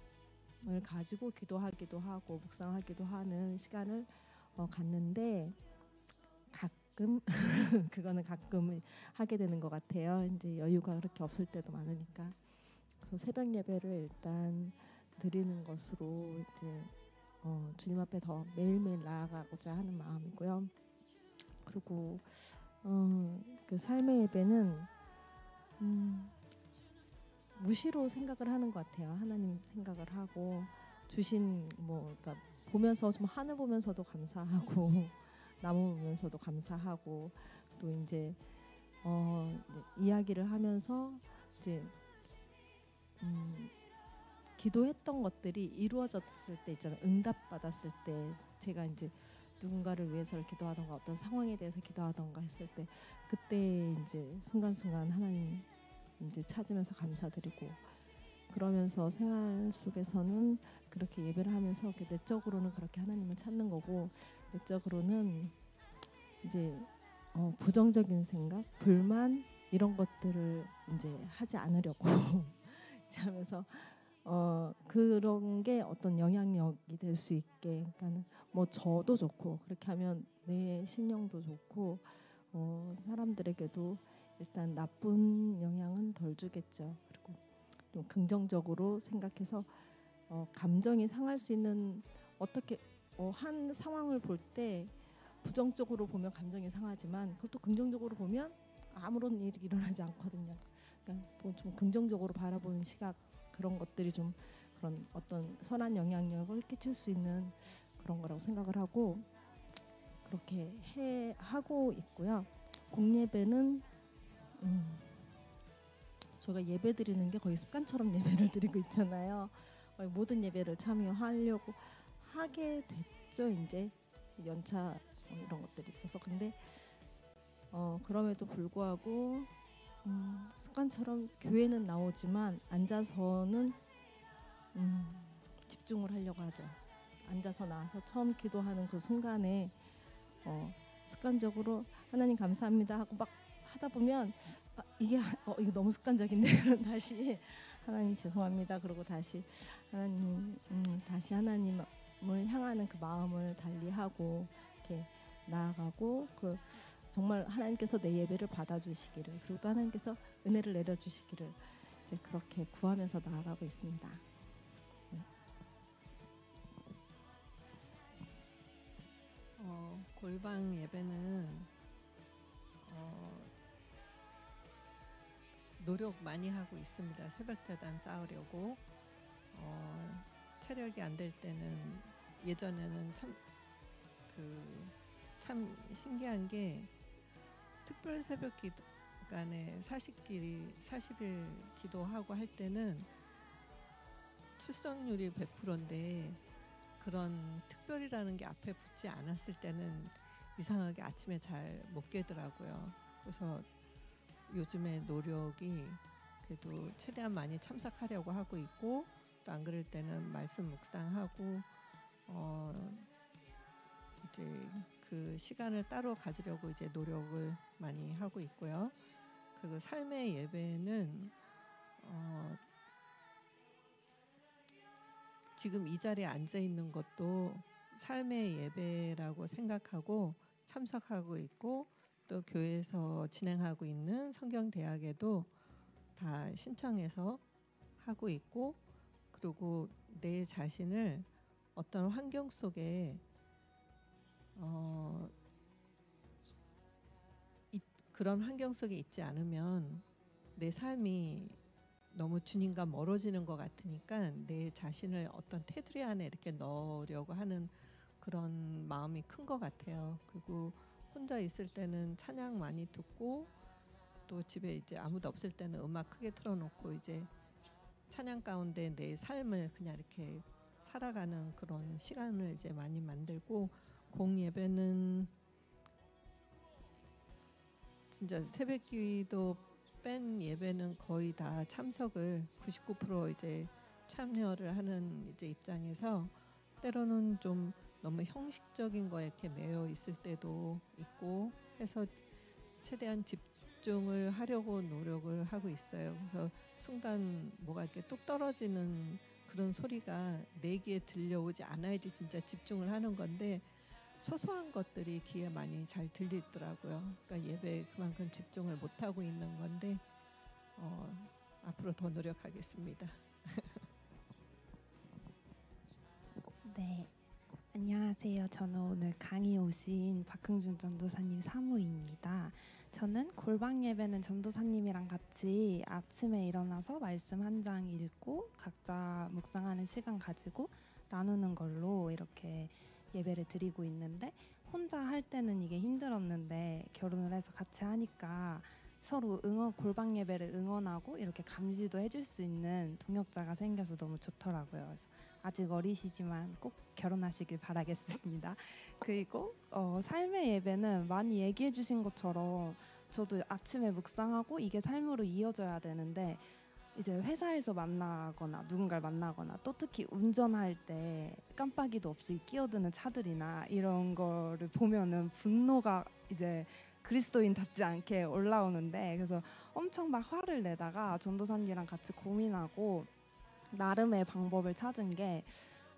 가지고 기도하기도 하고 묵상하기도 하는 시간을 갖는데, 가끔 그거는 가끔 하게 되는 것 같아요. 이제 여유가 그렇게 없을 때도 많으니까. 그래서 새벽 예배를 일단 드리는 것으로 이제 주님 앞에 더 매일매일 나아가고자 하는 마음이고요. 그리고 그 삶의 예배는 무시로 생각을 하는 것 같아요. 하나님 생각을 하고 주신 그러니까 보면서 좀 하늘 보면서도 감사하고 나무 보면서도 감사하고, 또 이제 이야기를 하면서 이제 기도했던 것들이 이루어졌을 때 있잖아요. 응답받았을 때 제가 이제 누군가를 위해서 기도하던가 어떤 상황에 대해서 기도하던가 했을 때 그때 이제 순간순간 하나님 이제 찾으면서 감사드리고, 그러면서 생활 속에서는 그렇게 예배를 하면서 이렇게 내적으로는 그렇게 하나님을 찾는 거고, 외적으로는 이제 부정적인 생각, 불만 이런 것들을 이제 하지 않으려고 하면서 그런 게 어떤 영향력이 될 수 있게, 그러니까는 뭐 저도 좋고 그렇게 하면 내 신령도 좋고 사람들에게도 일단 나쁜 영향은 덜 주겠죠. 그리고 좀 긍정적으로 생각해서 감정이 상할 수 있는, 어떻게 한 상황을 볼 때 부정적으로 보면 감정이 상하지만 그것도 긍정적으로 보면 아무런 일이 일어나지 않거든요. 그러니까 좀 긍정적으로 바라보는 시각, 그런 것들이 좀 그런 어떤 선한 영향력을 끼칠 수 있는 그런 거라고 생각을 하고 그렇게 하고 있고요. 공예배는 저희가 예배 드리는 게 거의 습관처럼 예배를 드리고 있잖아요. 모든 예배를 참여하려고 하게 됐죠. 이제 연차 이런 것들이 있어서. 근데 그럼에도 불구하고 습관처럼 교회는 나오지만 앉아서는 집중을 하려고 하죠. 앉아서 나와서 처음 기도하는 그 순간에 습관적으로 하나님 감사합니다 하고 막 하다 보면 이거 너무 습관적인데 그럼 다시 하나님 죄송합니다 그러고 다시 하나님 다시 하나님을 향하는 그 마음을 달리하고 이렇게 나아가고, 그 정말 하나님께서 내 예배를 받아주시기를, 그리고 또 하나님께서 은혜를 내려주시기를 이제 그렇게 구하면서 나아가고 있습니다. 네. 골방 예배는 노력 많이 하고 있습니다. 새벽자단 쌓으려고 체력이 안 될 때는, 예전에는 참 신기한 게 특별 새벽 기간에 40일 기도하고 할 때는 출석률이 100%인데 그런 특별이라는 게 앞에 붙지 않았을 때는 이상하게 아침에 잘 못 깨더라고요. 그래서 요즘에 노력이 그래도 최대한 많이 참석하려고 하고 있고, 또 안 그럴 때는 말씀 묵상하고 이제 그 시간을 따로 가지려고 이제 노력을 많이 하고 있고요. 그리고 삶의 예배는 지금 이 자리에 앉아 있는 것도 삶의 예배라고 생각하고 참석하고 있고, 또 교회에서 진행하고 있는 성경대학에도 다 신청해서 하고 있고, 그리고 내 자신을 어떤 환경 속에 그런 환경 속에 있지 않으면 내 삶이 너무 주님과 멀어지는 것 같으니까 내 자신을 어떤 테두리 안에 이렇게 넣으려고 하는 그런 마음이 큰 것 같아요. 그리고 혼자 있을 때는 찬양 많이 듣고, 또 집에 이제 아무도 없을 때는 음악 크게 틀어놓고 이제 찬양 가운데 내 삶을 그냥 이렇게 살아가는 그런 시간을 이제 많이 만들고, 공예배는 진짜 새벽기도 뺀 예배는 거의 다 참석을 99% 이제 참여를 하는 이제 입장에서, 때로는 좀 너무 형식적인 거에 이렇게 매여 있을 때도 있고 해서 최대한 집중을 하려고 노력을 하고 있어요. 그래서 순간 뭐가 이렇게 뚝 떨어지는 그런 소리가 내 귀에 들려오지 않아야지 진짜 집중을 하는 건데, 소소한 것들이 귀에 많이 잘 들리더라고요. 그러니까 예배에 그만큼 집중을 못 하고 있는 건데 앞으로 더 노력하겠습니다. 네, 안녕하세요. 저는 오늘 강의 오신 박흥준 전도사님 사무입니다. 저는 골방 예배는 전도사님이랑 같이 아침에 일어나서 말씀 한 장 읽고 각자 묵상하는 시간 가지고 나누는 걸로 이렇게 예배를 드리고 있는데, 혼자 할 때는 이게 힘들었는데 결혼을 해서 같이 하니까 서로 골방 예배를 응원하고 이렇게 감시도 해줄 수 있는 동역자가 생겨서 너무 좋더라고요. 그래서 아직 어리시지만 꼭 결혼하시길 바라겠습니다. 그리고 삶의 예배는 많이 얘기해 주신 것처럼 저도 아침에 묵상하고 이게 삶으로 이어져야 되는데, 이제 회사에서 만나거나 누군가를 만나거나 또 특히 운전할 때 깜빡이도 없이 끼어드는 차들이나 이런 거를 보면은 분노가 이제 그리스도인답지 않게 올라오는데, 그래서 엄청 막 화를 내다가 전도사님이랑 같이 고민하고 나름의 방법을 찾은 게,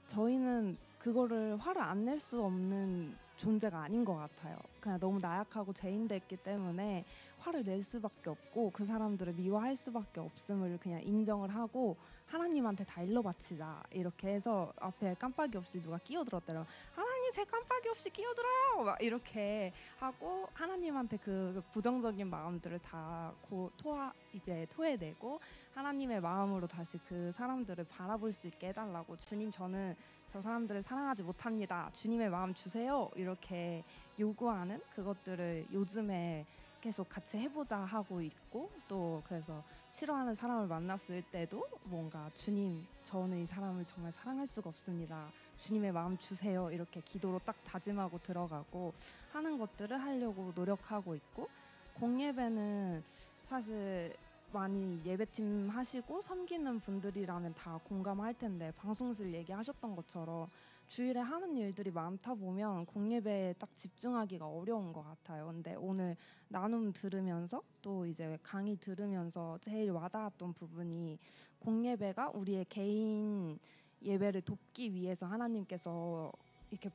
저희는 그거를 화를 안 낼 수 없는 존재가 아닌 것 같아요. 그냥 너무 나약하고 죄인됐기 때문에 화를 낼 수밖에 없고 그 사람들을 미워할 수밖에 없음을 그냥 인정을 하고 하나님한테 다 일러 바치자, 이렇게 해서 앞에 깜빡이 없이 누가 끼어들었더라고요. 하나님 제 깜빡이 없이 끼어들어요 막 이렇게 하고 하나님한테 그 부정적인 마음들을 다 토해내고 하나님의 마음으로 다시 그 사람들을 바라볼 수 있게 해달라고, 주님 저는 저 사람들을 사랑하지 못합니다, 주님의 마음 주세요, 이렇게 요구하는 그것들을 요즘에 계속 같이 해보자 하고 있고, 또 그래서 싫어하는 사람을 만났을 때도 뭔가 주님 저는 이 사람을 정말 사랑할 수가 없습니다, 주님의 마음 주세요, 이렇게 기도로 딱 다짐하고 들어가고 하는 것들을 하려고 노력하고 있고, 공예배는 사실 많이 예배팀 하시고 섬기는 분들이라면 다 공감할 텐데, 방송실 얘기하셨던 것처럼 주일에 하는 일들이 많다 보면 공예배에 딱 집중하기가 어려운 것 같아요. 근데 오늘 나눔 들으면서 또 이제 강의 들으면서 제일 와닿았던 부분이, 공예배가 우리의 개인 예배를 돕기 위해서 하나님께서 이렇게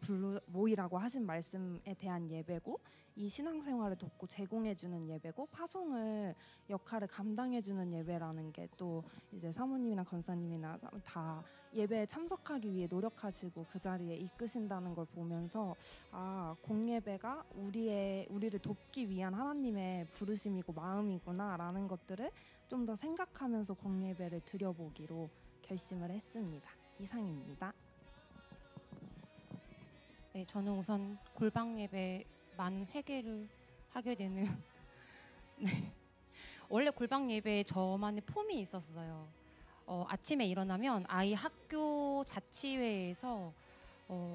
모이라고 하신 말씀에 대한 예배고, 이 신앙생활을 돕고 제공해주는 예배고, 파송을 역할을 감당해주는 예배라는 게 또 이제 사모님이나 권사님이나 다 예배에 참석하기 위해 노력하시고 그 자리에 이끄신다는 걸 보면서, 아, 공예배가 우리를 돕기 위한 하나님의 부르심이고 마음이구나라는 것들을 좀 더 생각하면서 공예배를 드려보기로 결심을 했습니다. 이상입니다. 네, 저는 우선 골방 예배 많은 회개를 하게 되는 네. 원래 골방 예배에 저만의 폼이 있었어요. 아침에 일어나면 아이 학교 자치회에서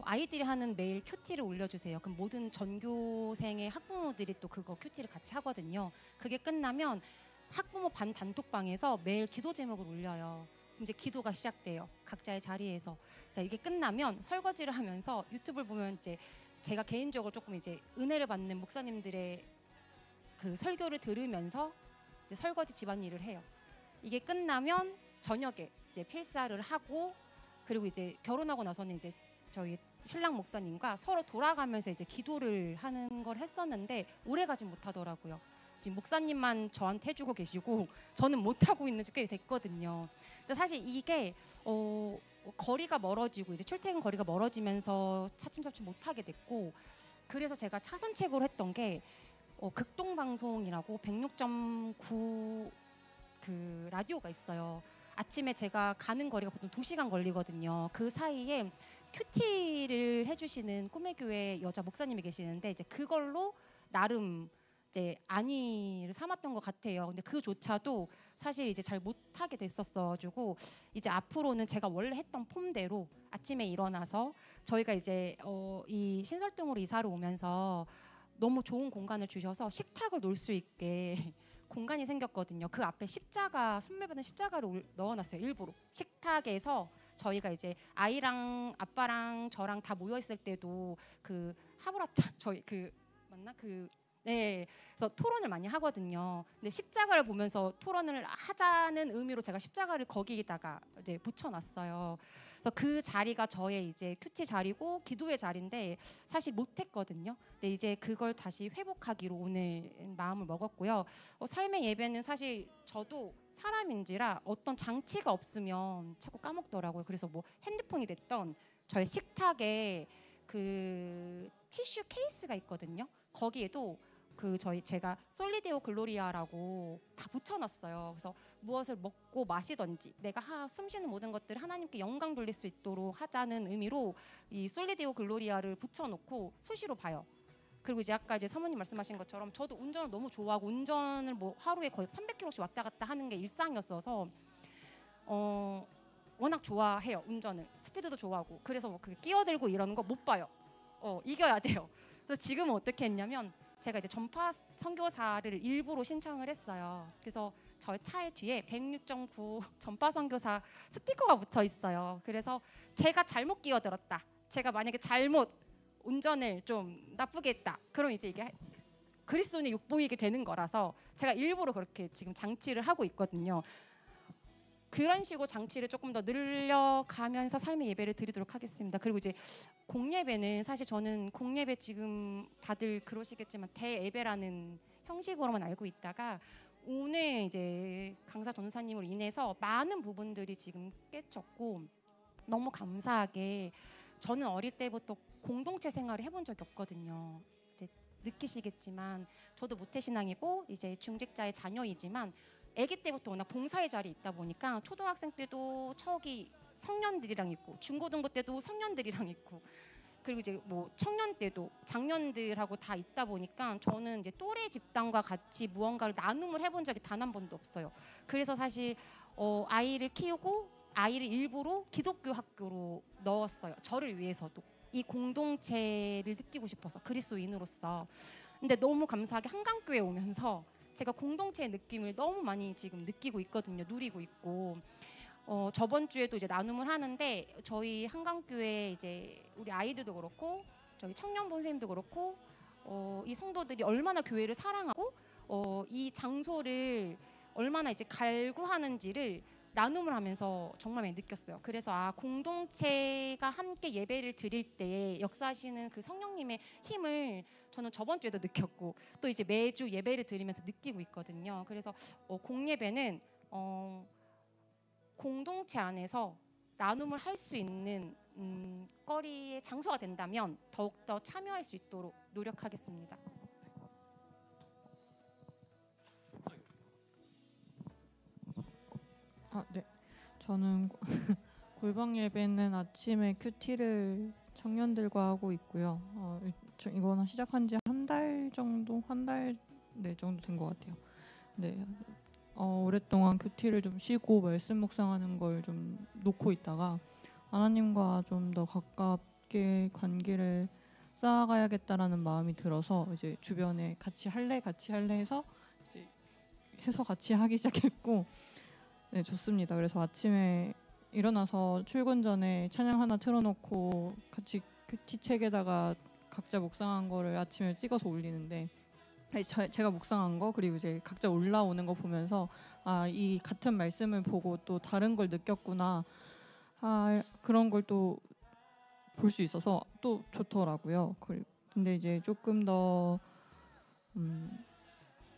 아이들이 하는 매일 큐티를 올려주세요. 그럼 모든 전교생의 학부모들이 또 그거 큐티를 같이 하거든요. 그게 끝나면 학부모 반 단톡방에서 매일 기도 제목을 올려요. 이제 기도가 시작돼요. 각자의 자리에서. 자, 이게 끝나면 설거지를 하면서 유튜브를 보면 이제 제가 개인적으로 조금 이제 은혜를 받는 목사님들의 그 설교를 들으면서 이제 설거지 집안일을 해요. 이게 끝나면 저녁에 이제 필사를 하고 그리고 이제 결혼하고 나서는 이제 저희 신랑 목사님과 서로 돌아가면서 이제 기도를 하는 걸 했었는데 오래 가진 못하더라고요. 지금 목사님만 저한테 해주고 계시고 저는 못 하고 있는 지 꽤 됐거든요. 근데 사실 이게 거리가 멀어지고 이제 출퇴근 거리가 멀어지면서 차츰차츰 못 하게 됐고 그래서 제가 차선책으로 했던 게 극동방송이라고 106.9 그 라디오가 있어요. 아침에 제가 가는 거리가 보통 2시간 걸리거든요. 그 사이에 큐티를 해주시는 꿈의 교회 여자 목사님이 계시는데 이제 그걸로 나름 이제 안위를 삼았던 것 같아요. 근데 그조차도 사실 이제 잘 못하게 됐었어가지고 이제 앞으로는 제가 원래 했던 폼대로 아침에 일어나서 저희가 이제 이 신설동으로 이사를 오면서 너무 좋은 공간을 주셔서 식탁을 놓을 수 있게 공간이 생겼거든요. 그 앞에 십자가 선물받은 십자가를 넣어놨어요. 일부러 식탁에서 저희가 이제 아이랑 아빠랑 저랑 다 모여 있을 때도 그 하브라타 저희 그 맞나 그 네, 그래서 토론을 많이 하거든요. 근데 십자가를 보면서 토론을 하자는 의미로 제가 십자가를 거기다가 이제 붙여놨어요. 그래서 그 자리가 저의 이제 큐티 자리고 기도의 자리인데 사실 못했거든요. 근데 이제 그걸 다시 회복하기로 오늘 마음을 먹었고요. 삶의 예배는 사실 저도 사람인지라 어떤 장치가 없으면 자꾸 까먹더라고요. 그래서 뭐 핸드폰이 됐던 저의 식탁에 그 티슈 케이스가 있거든요. 거기에도 그 제가 솔리데오 글로리아라고 다 붙여놨어요. 그래서 무엇을 먹고 마시던지 내가 숨쉬는 모든 것들을 하나님께 영광 돌릴 수 있도록 하자는 의미로 이 솔리데오 글로리아를 붙여놓고 수시로 봐요. 그리고 이제 아까 이제 사모님 말씀하신 것처럼 저도 운전을 너무 좋아하고 운전을 뭐 하루에 거의 300km씩 왔다 갔다 하는 게 일상이었어서 워낙 좋아해요. 운전을 스피드도 좋아하고 그래서 뭐 그 끼어들고 이러는 거 못 봐요. 이겨야 돼요. 그래서 지금은 어떻게 했냐면 제가 이제 전파 선교사를 일부러 신청을 했어요. 그래서 저의 차의 뒤에 106.9 전파 선교사 스티커가 붙어 있어요. 그래서 제가 잘못 끼어들었다. 제가 만약에 잘못 운전을 좀 나쁘게 했다. 그럼 이제 이게 그리스도인의 욕보이게 되는 거라서 제가 일부러 그렇게 지금 장치를 하고 있거든요. 그런 식으로 장치를 조금 더 늘려가면서 삶의 예배를 드리도록 하겠습니다. 그리고 이제 공예배는 사실 저는 공예배 지금 다들 그러시겠지만 대예배라는 형식으로만 알고 있다가 오늘 이제 강사 전사님으로 인해서 많은 부분들이 지금 깨졌고 너무 감사하게 저는 어릴 때부터 공동체 생활을 해본 적이 없거든요. 이제 느끼시겠지만 저도 모태신앙이고 이제 중직자의 자녀이지만 아기 때부터 워낙 봉사의 자리에 있다 보니까 초등학생 때도 척이 성년들이랑 있고 중고등부 때도 성년들이랑 있고 그리고 이제 뭐 청년 때도 장년들하고 다 있다 보니까 저는 이제 또래 집단과 같이 무언가를 나눔을 해본 적이 단 한 번도 없어요. 그래서 사실 아이를 키우고 아이를 일부러 기독교 학교로 넣었어요. 저를 위해서도 이 공동체를 느끼고 싶어서 그리스도인으로서. 근데 너무 감사하게 한강교회 오면서 제가 공동체의 느낌을 너무 많이 지금 느끼고 있거든요. 누리고 있고 저번 주에도 이제 나눔을 하는데 저희 한강교회 이제 우리 아이들도 그렇고 저희 청년 본생님도 그렇고 이 성도들이 얼마나 교회를 사랑하고 이 장소를 얼마나 이제 갈구하는지를 나눔을 하면서 정말 많이 느꼈어요. 그래서 공동체가 함께 예배를 드릴 때 역사하시는 그 성령님의 힘을 저는 저번 주에도 느꼈고 또 이제 매주 예배를 드리면서 느끼고 있거든요. 그래서 공예배는 공동체 안에서 나눔을 할 수 있는 거리의 장소가 된다면 더욱더 참여할 수 있도록 노력하겠습니다. 네. 저는 골방 예배는 아침에 큐티를 청년들과 하고 있고요. 이거는 시작한 지 한 달 정도, 네 정도 된 것 같아요. 네. 오랫동안 큐티를 좀 쉬고 말씀 묵상하는 걸 좀 놓고 있다가 하나님과 좀 더 가깝게 깊게 관계를 쌓아가야겠다라는 마음이 들어서 이제 주변에 같이 할래 해서 이제 같이 하기 시작했고, 네, 좋습니다. 그래서 아침에 일어나서 출근 전에 찬양 하나 틀어놓고 같이 큐티 책에다가 각자 묵상한 거를 아침에 찍어서 올리는데, 제가 묵상한 거 그리고 이제 각자 올라오는 거 보면서 이 같은 말씀을 보고 또 다른 걸 느꼈구나, 그런 걸 또 볼 수 있어서 또 좋더라고요. 근데 이제 조금 더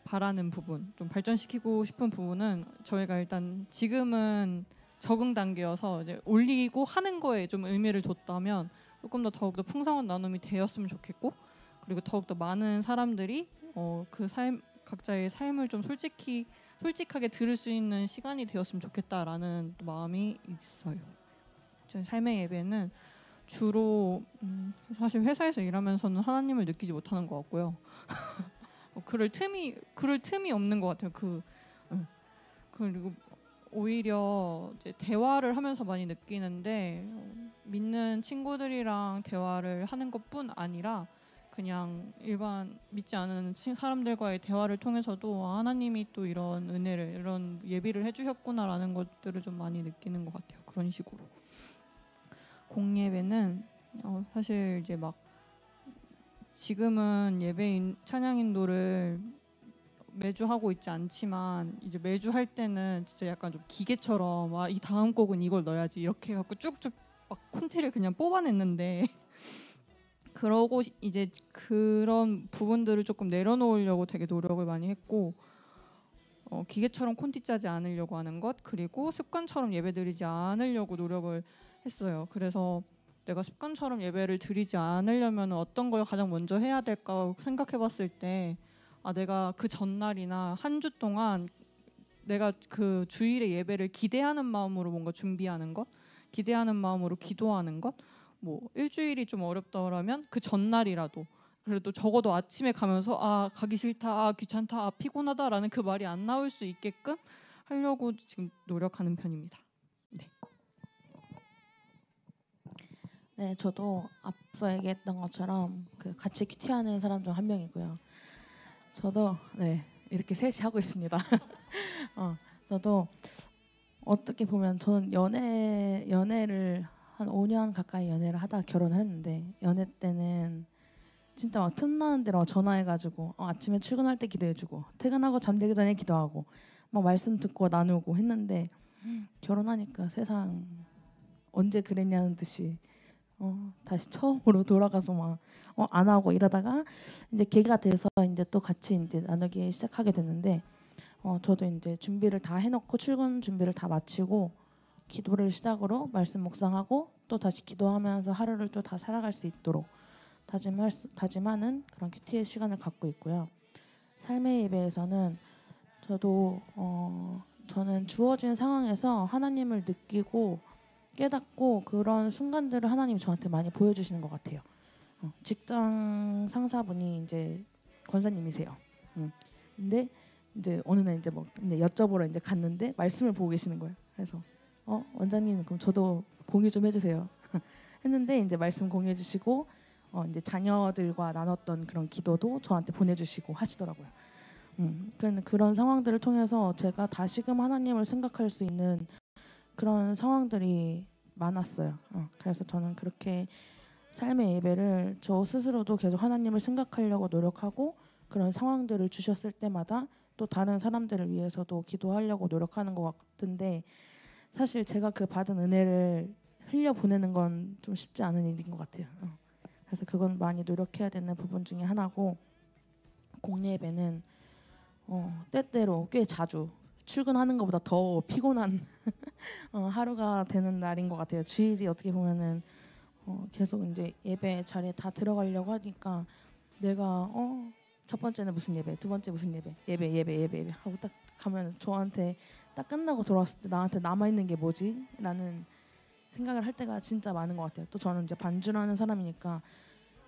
바라는 부분, 좀 발전시키고 싶은 부분은 저희가 일단 지금은 적응 단계여서 이제 올리고 하는 거에 좀 의미를 뒀다면 조금 더 더욱더 풍성한 나눔이 되었으면 좋겠고, 그리고 더욱더 많은 사람들이 각자의 삶을 좀 솔직하게 들을 수 있는 시간이 되었으면 좋겠다라는 마음이 있어요. 저희 삶의 예배는 주로 사실 회사에서 일하면서는 하나님을 느끼지 못하는 것 같고요. 그럴 틈이 없는 것 같아요. 그리고 오히려 이제 대화를 하면서 많이 느끼는데, 믿는 친구들이랑 대화를 하는 것뿐 아니라 그냥 일반 믿지 않은 사람들과의 대화를 통해서도 하나님이 또 이런 은혜를, 이런 예비를 해주셨구나라는 것들을 좀 많이 느끼는 것 같아요. 그런 식으로. 공예배는 사실 이제 막 지금은 찬양 인도를 매주 하고 있지 않지만, 이제 매주 할 때는 진짜 약간 좀 기계처럼 이 다음 곡은 이걸 넣어야지 이렇게 해갖고 쭉쭉 막 콘티를 그냥 뽑아냈는데 그러고 이제 그런 부분들을 조금 내려놓으려고 되게 노력을 많이 했고, 기계처럼 콘티 짜지 않으려고 하는 것, 그리고 습관처럼 예배드리지 않으려고 노력을 했어요. 그래서 내가 습관처럼 예배를 드리지 않으려면 어떤 걸 가장 먼저 해야 될까 생각해봤을 때, 내가 그 전날이나 한 주 동안 내가 그 주일의 예배를 기대하는 마음으로 뭔가 준비하는 것, 기대하는 마음으로 기도하는 것, 뭐 일주일이 좀 어렵더라면 그 전날이라도 그래도 적어도 아침에 가면서 가기 싫다, 귀찮다, 피곤하다라는 그 말이 안 나올 수 있게끔 하려고 지금 노력하는 편입니다. 네, 저도 앞서 얘기했던 것처럼 같이 큐티하는 사람 중 한 명이고요. 저도 이렇게 셋이 하고 있습니다. 저도 어떻게 보면 저는 연애를 한 5년 가까이 연애를 하다가 결혼을 했는데, 연애 때는 진짜 막 틈나는 대로 전화해가지고 아침에 출근할 때 기도해주고, 퇴근하고 잠들기 전에 기도하고, 막 말씀 듣고 나누고 했는데, 결혼하니까 세상 언제 그랬냐는 듯이 다시 처음으로 돌아가서 막 안 하고 이러다가 이제 계기가 돼서 이제 또 같이 이제 나누기 시작하게 됐는데, 저도 이제 준비를 다 해놓고 출근 준비를 다 마치고 기도를 시작으로 말씀 묵상하고 또 다시 기도하면서 하루를 또 다 살아갈 수 있도록 다짐하는 그런 큐티의 시간을 갖고 있고요. 삶의 예배에서는 저도 저는 주어진 상황에서 하나님을 느끼고 깨닫고 그런 순간들을 하나님이 저한테 많이 보여주시는 것 같아요. 직장 상사분이 이제 권사님이세요. 근데 이제 어느 날 이제 이제 여쭤보러 이제 갔는데 말씀을 보고 계시는 거예요. 그래서 원장님 그럼 저도 공유 좀 해주세요. 했는데 이제 말씀 공유해주시고 이제 자녀들과 나눴던 그런 기도도 저한테 보내주시고 하시더라고요. 그런 상황들을 통해서 제가 다시금 하나님을 생각할 수 있는 그런 상황들이 많았어요. 그래서 저는 그렇게 삶의 예배를 저 스스로도 계속 하나님을 생각하려고 노력하고, 그런 상황들을 주셨을 때마다 또 다른 사람들을 위해서도 기도하려고 노력하는 것 같은데, 사실 제가 그 받은 은혜를 흘려보내는 건 좀 쉽지 않은 일인 것 같아요. 그래서 그건 많이 노력해야 되는 부분 중에 하나고, 공예배는 때때로 꽤 자주 출근하는 것보다 더 피곤한 하루가 되는 날인 것 같아요. 주일이 어떻게 보면은 계속 이제 예배 자리에 다 들어가려고 하니까 내가 첫 번째는 무슨 예배, 두 번째 무슨 예배 하고 딱 가면 저한테 딱 끝나고 돌아왔을 때 나한테 남아 있는 게 뭐지? 라는 생각을 할 때가 진짜 많은 것 같아요. 또 저는 이제 반주를 하는 사람이니까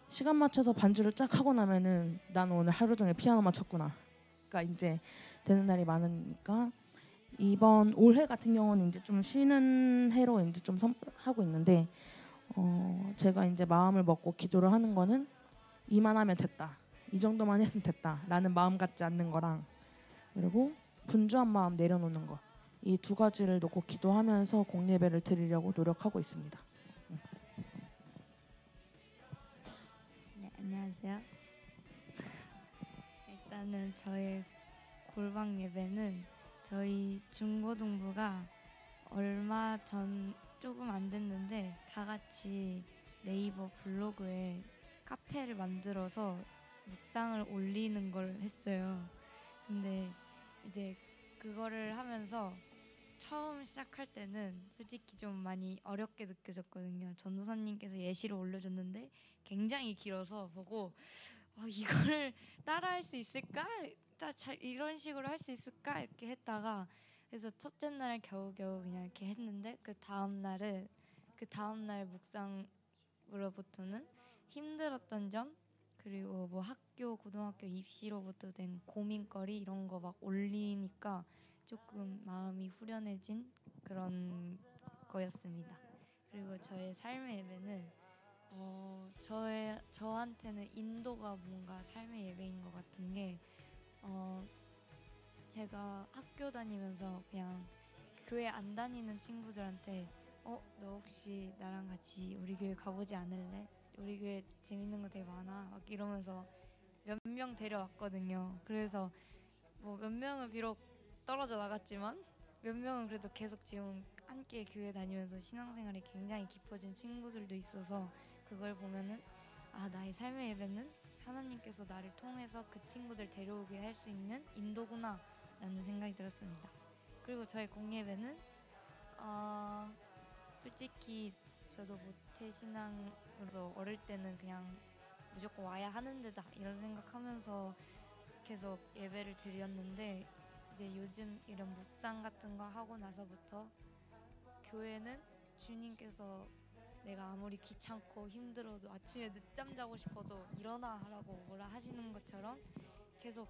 시간 맞춰서 반주를 쫙 하고 나면은 나는 오늘 하루 종일 피아노만 쳤구나가 이제 되는 날이 많으니까, 이번 올해 같은 경우는 이제 좀 쉬는 해로 이제 좀 하고 있는데, 제가 이제 마음을 먹고 기도를 하는 거는 이만하면 됐다, 이 정도만 했으면 됐다라는 마음 같지 않는 거랑, 그리고 분주한 마음 내려놓는 거, 이 두 가지를 놓고 기도하면서 공예배를 드리려고 노력하고 있습니다. 네, 안녕하세요. 일단은 저의 골방 예배는 저희 중고등부가 얼마 전 조금 안 됐는데 다 같이 네이버 블로그에 카페를 만들어서 묵상을 올리는 걸 했어요. 근데 이제 그거를 하면서 처음 시작할 때는 솔직히 좀 많이 어렵게 느껴졌거든요. 전도사님께서 예시를 올려줬는데 굉장히 길어서 보고 이거를 따라할 수 있을까? 이런 식으로 할 수 있을까? 이렇게 했다가, 그래서 첫째 날 겨우겨우 그냥 이렇게 했는데 그 다음 날 묵상으로부터는 힘들었던 점, 그리고 뭐 학교 고등학교 입시로부터 된 고민거리 이런 거 막 올리니까 조금 마음이 후련해진 그런 거였습니다. 그리고 저의 삶의 예배는 저한테는 인도가 뭔가 삶의 예배인 것 같은 게, 제가 학교 다니면서 그냥 교회 안 다니는 친구들한테 너 혹시 나랑 같이 우리 교회 가보지 않을래? 우리 교회 재밌는 거 되게 많아. 막 이러면서 몇 명 데려왔거든요. 그래서 뭐 몇 명은 비록 떨어져 나갔지만 몇 명은 그래도 계속 지금 함께 교회 다니면서 신앙생활이 굉장히 깊어진 친구들도 있어서, 그걸 보면은 나의 삶의 예배는 하나님께서 나를 통해서 그 친구들 데려오게 할 수 있는 인도구나 라는 생각이 들었습니다. 그리고 저의 공예배는 솔직히 저도 모태신앙으로 어릴 때는 그냥 무조건 와야 하는 데다 이런 생각하면서 계속 예배를 드렸는데, 이제 요즘 이런 묵상 같은 거 하고 나서부터 교회는 주님께서 내가 아무리 귀찮고 힘들어도 아침에 늦잠 자고 싶어도 일어나 하라고 뭐라 하시는 것처럼 계속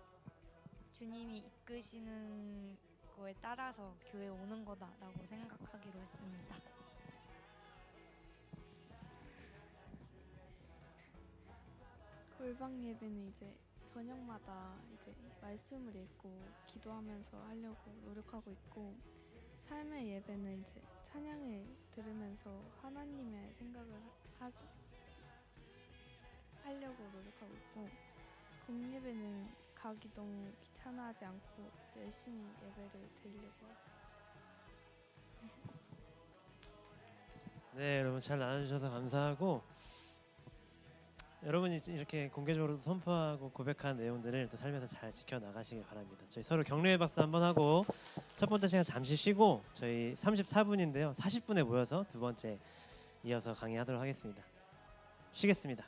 주님이 이끄시는 거에 따라서 교회에 오는 거다라고 생각하기로 했습니다. 골방 예배는 이제 저녁마다 이제 말씀을 읽고 기도하면서 하려고 노력하고 있고, 삶의 예배는 이제 찬양을 들으면서 하나님의 생각을 하려고 노력하고 있고, 공예배는 가기 너무 귀찮아하지 않고 열심히 예배를 드리려고 하고 있어요. 네, 여러분 잘 나눠주셔서 감사하고, 여러분이 이렇게 공개적으로 선포하고 고백한 내용들을 또 삶에서 잘 지켜나가시길 바랍니다. 저희 서로 격려의 박수 한번 하고 첫 번째 시간 잠시 쉬고 저희 34분인데요. 40분에 모여서 두 번째 이어서 강의하도록 하겠습니다. 쉬겠습니다.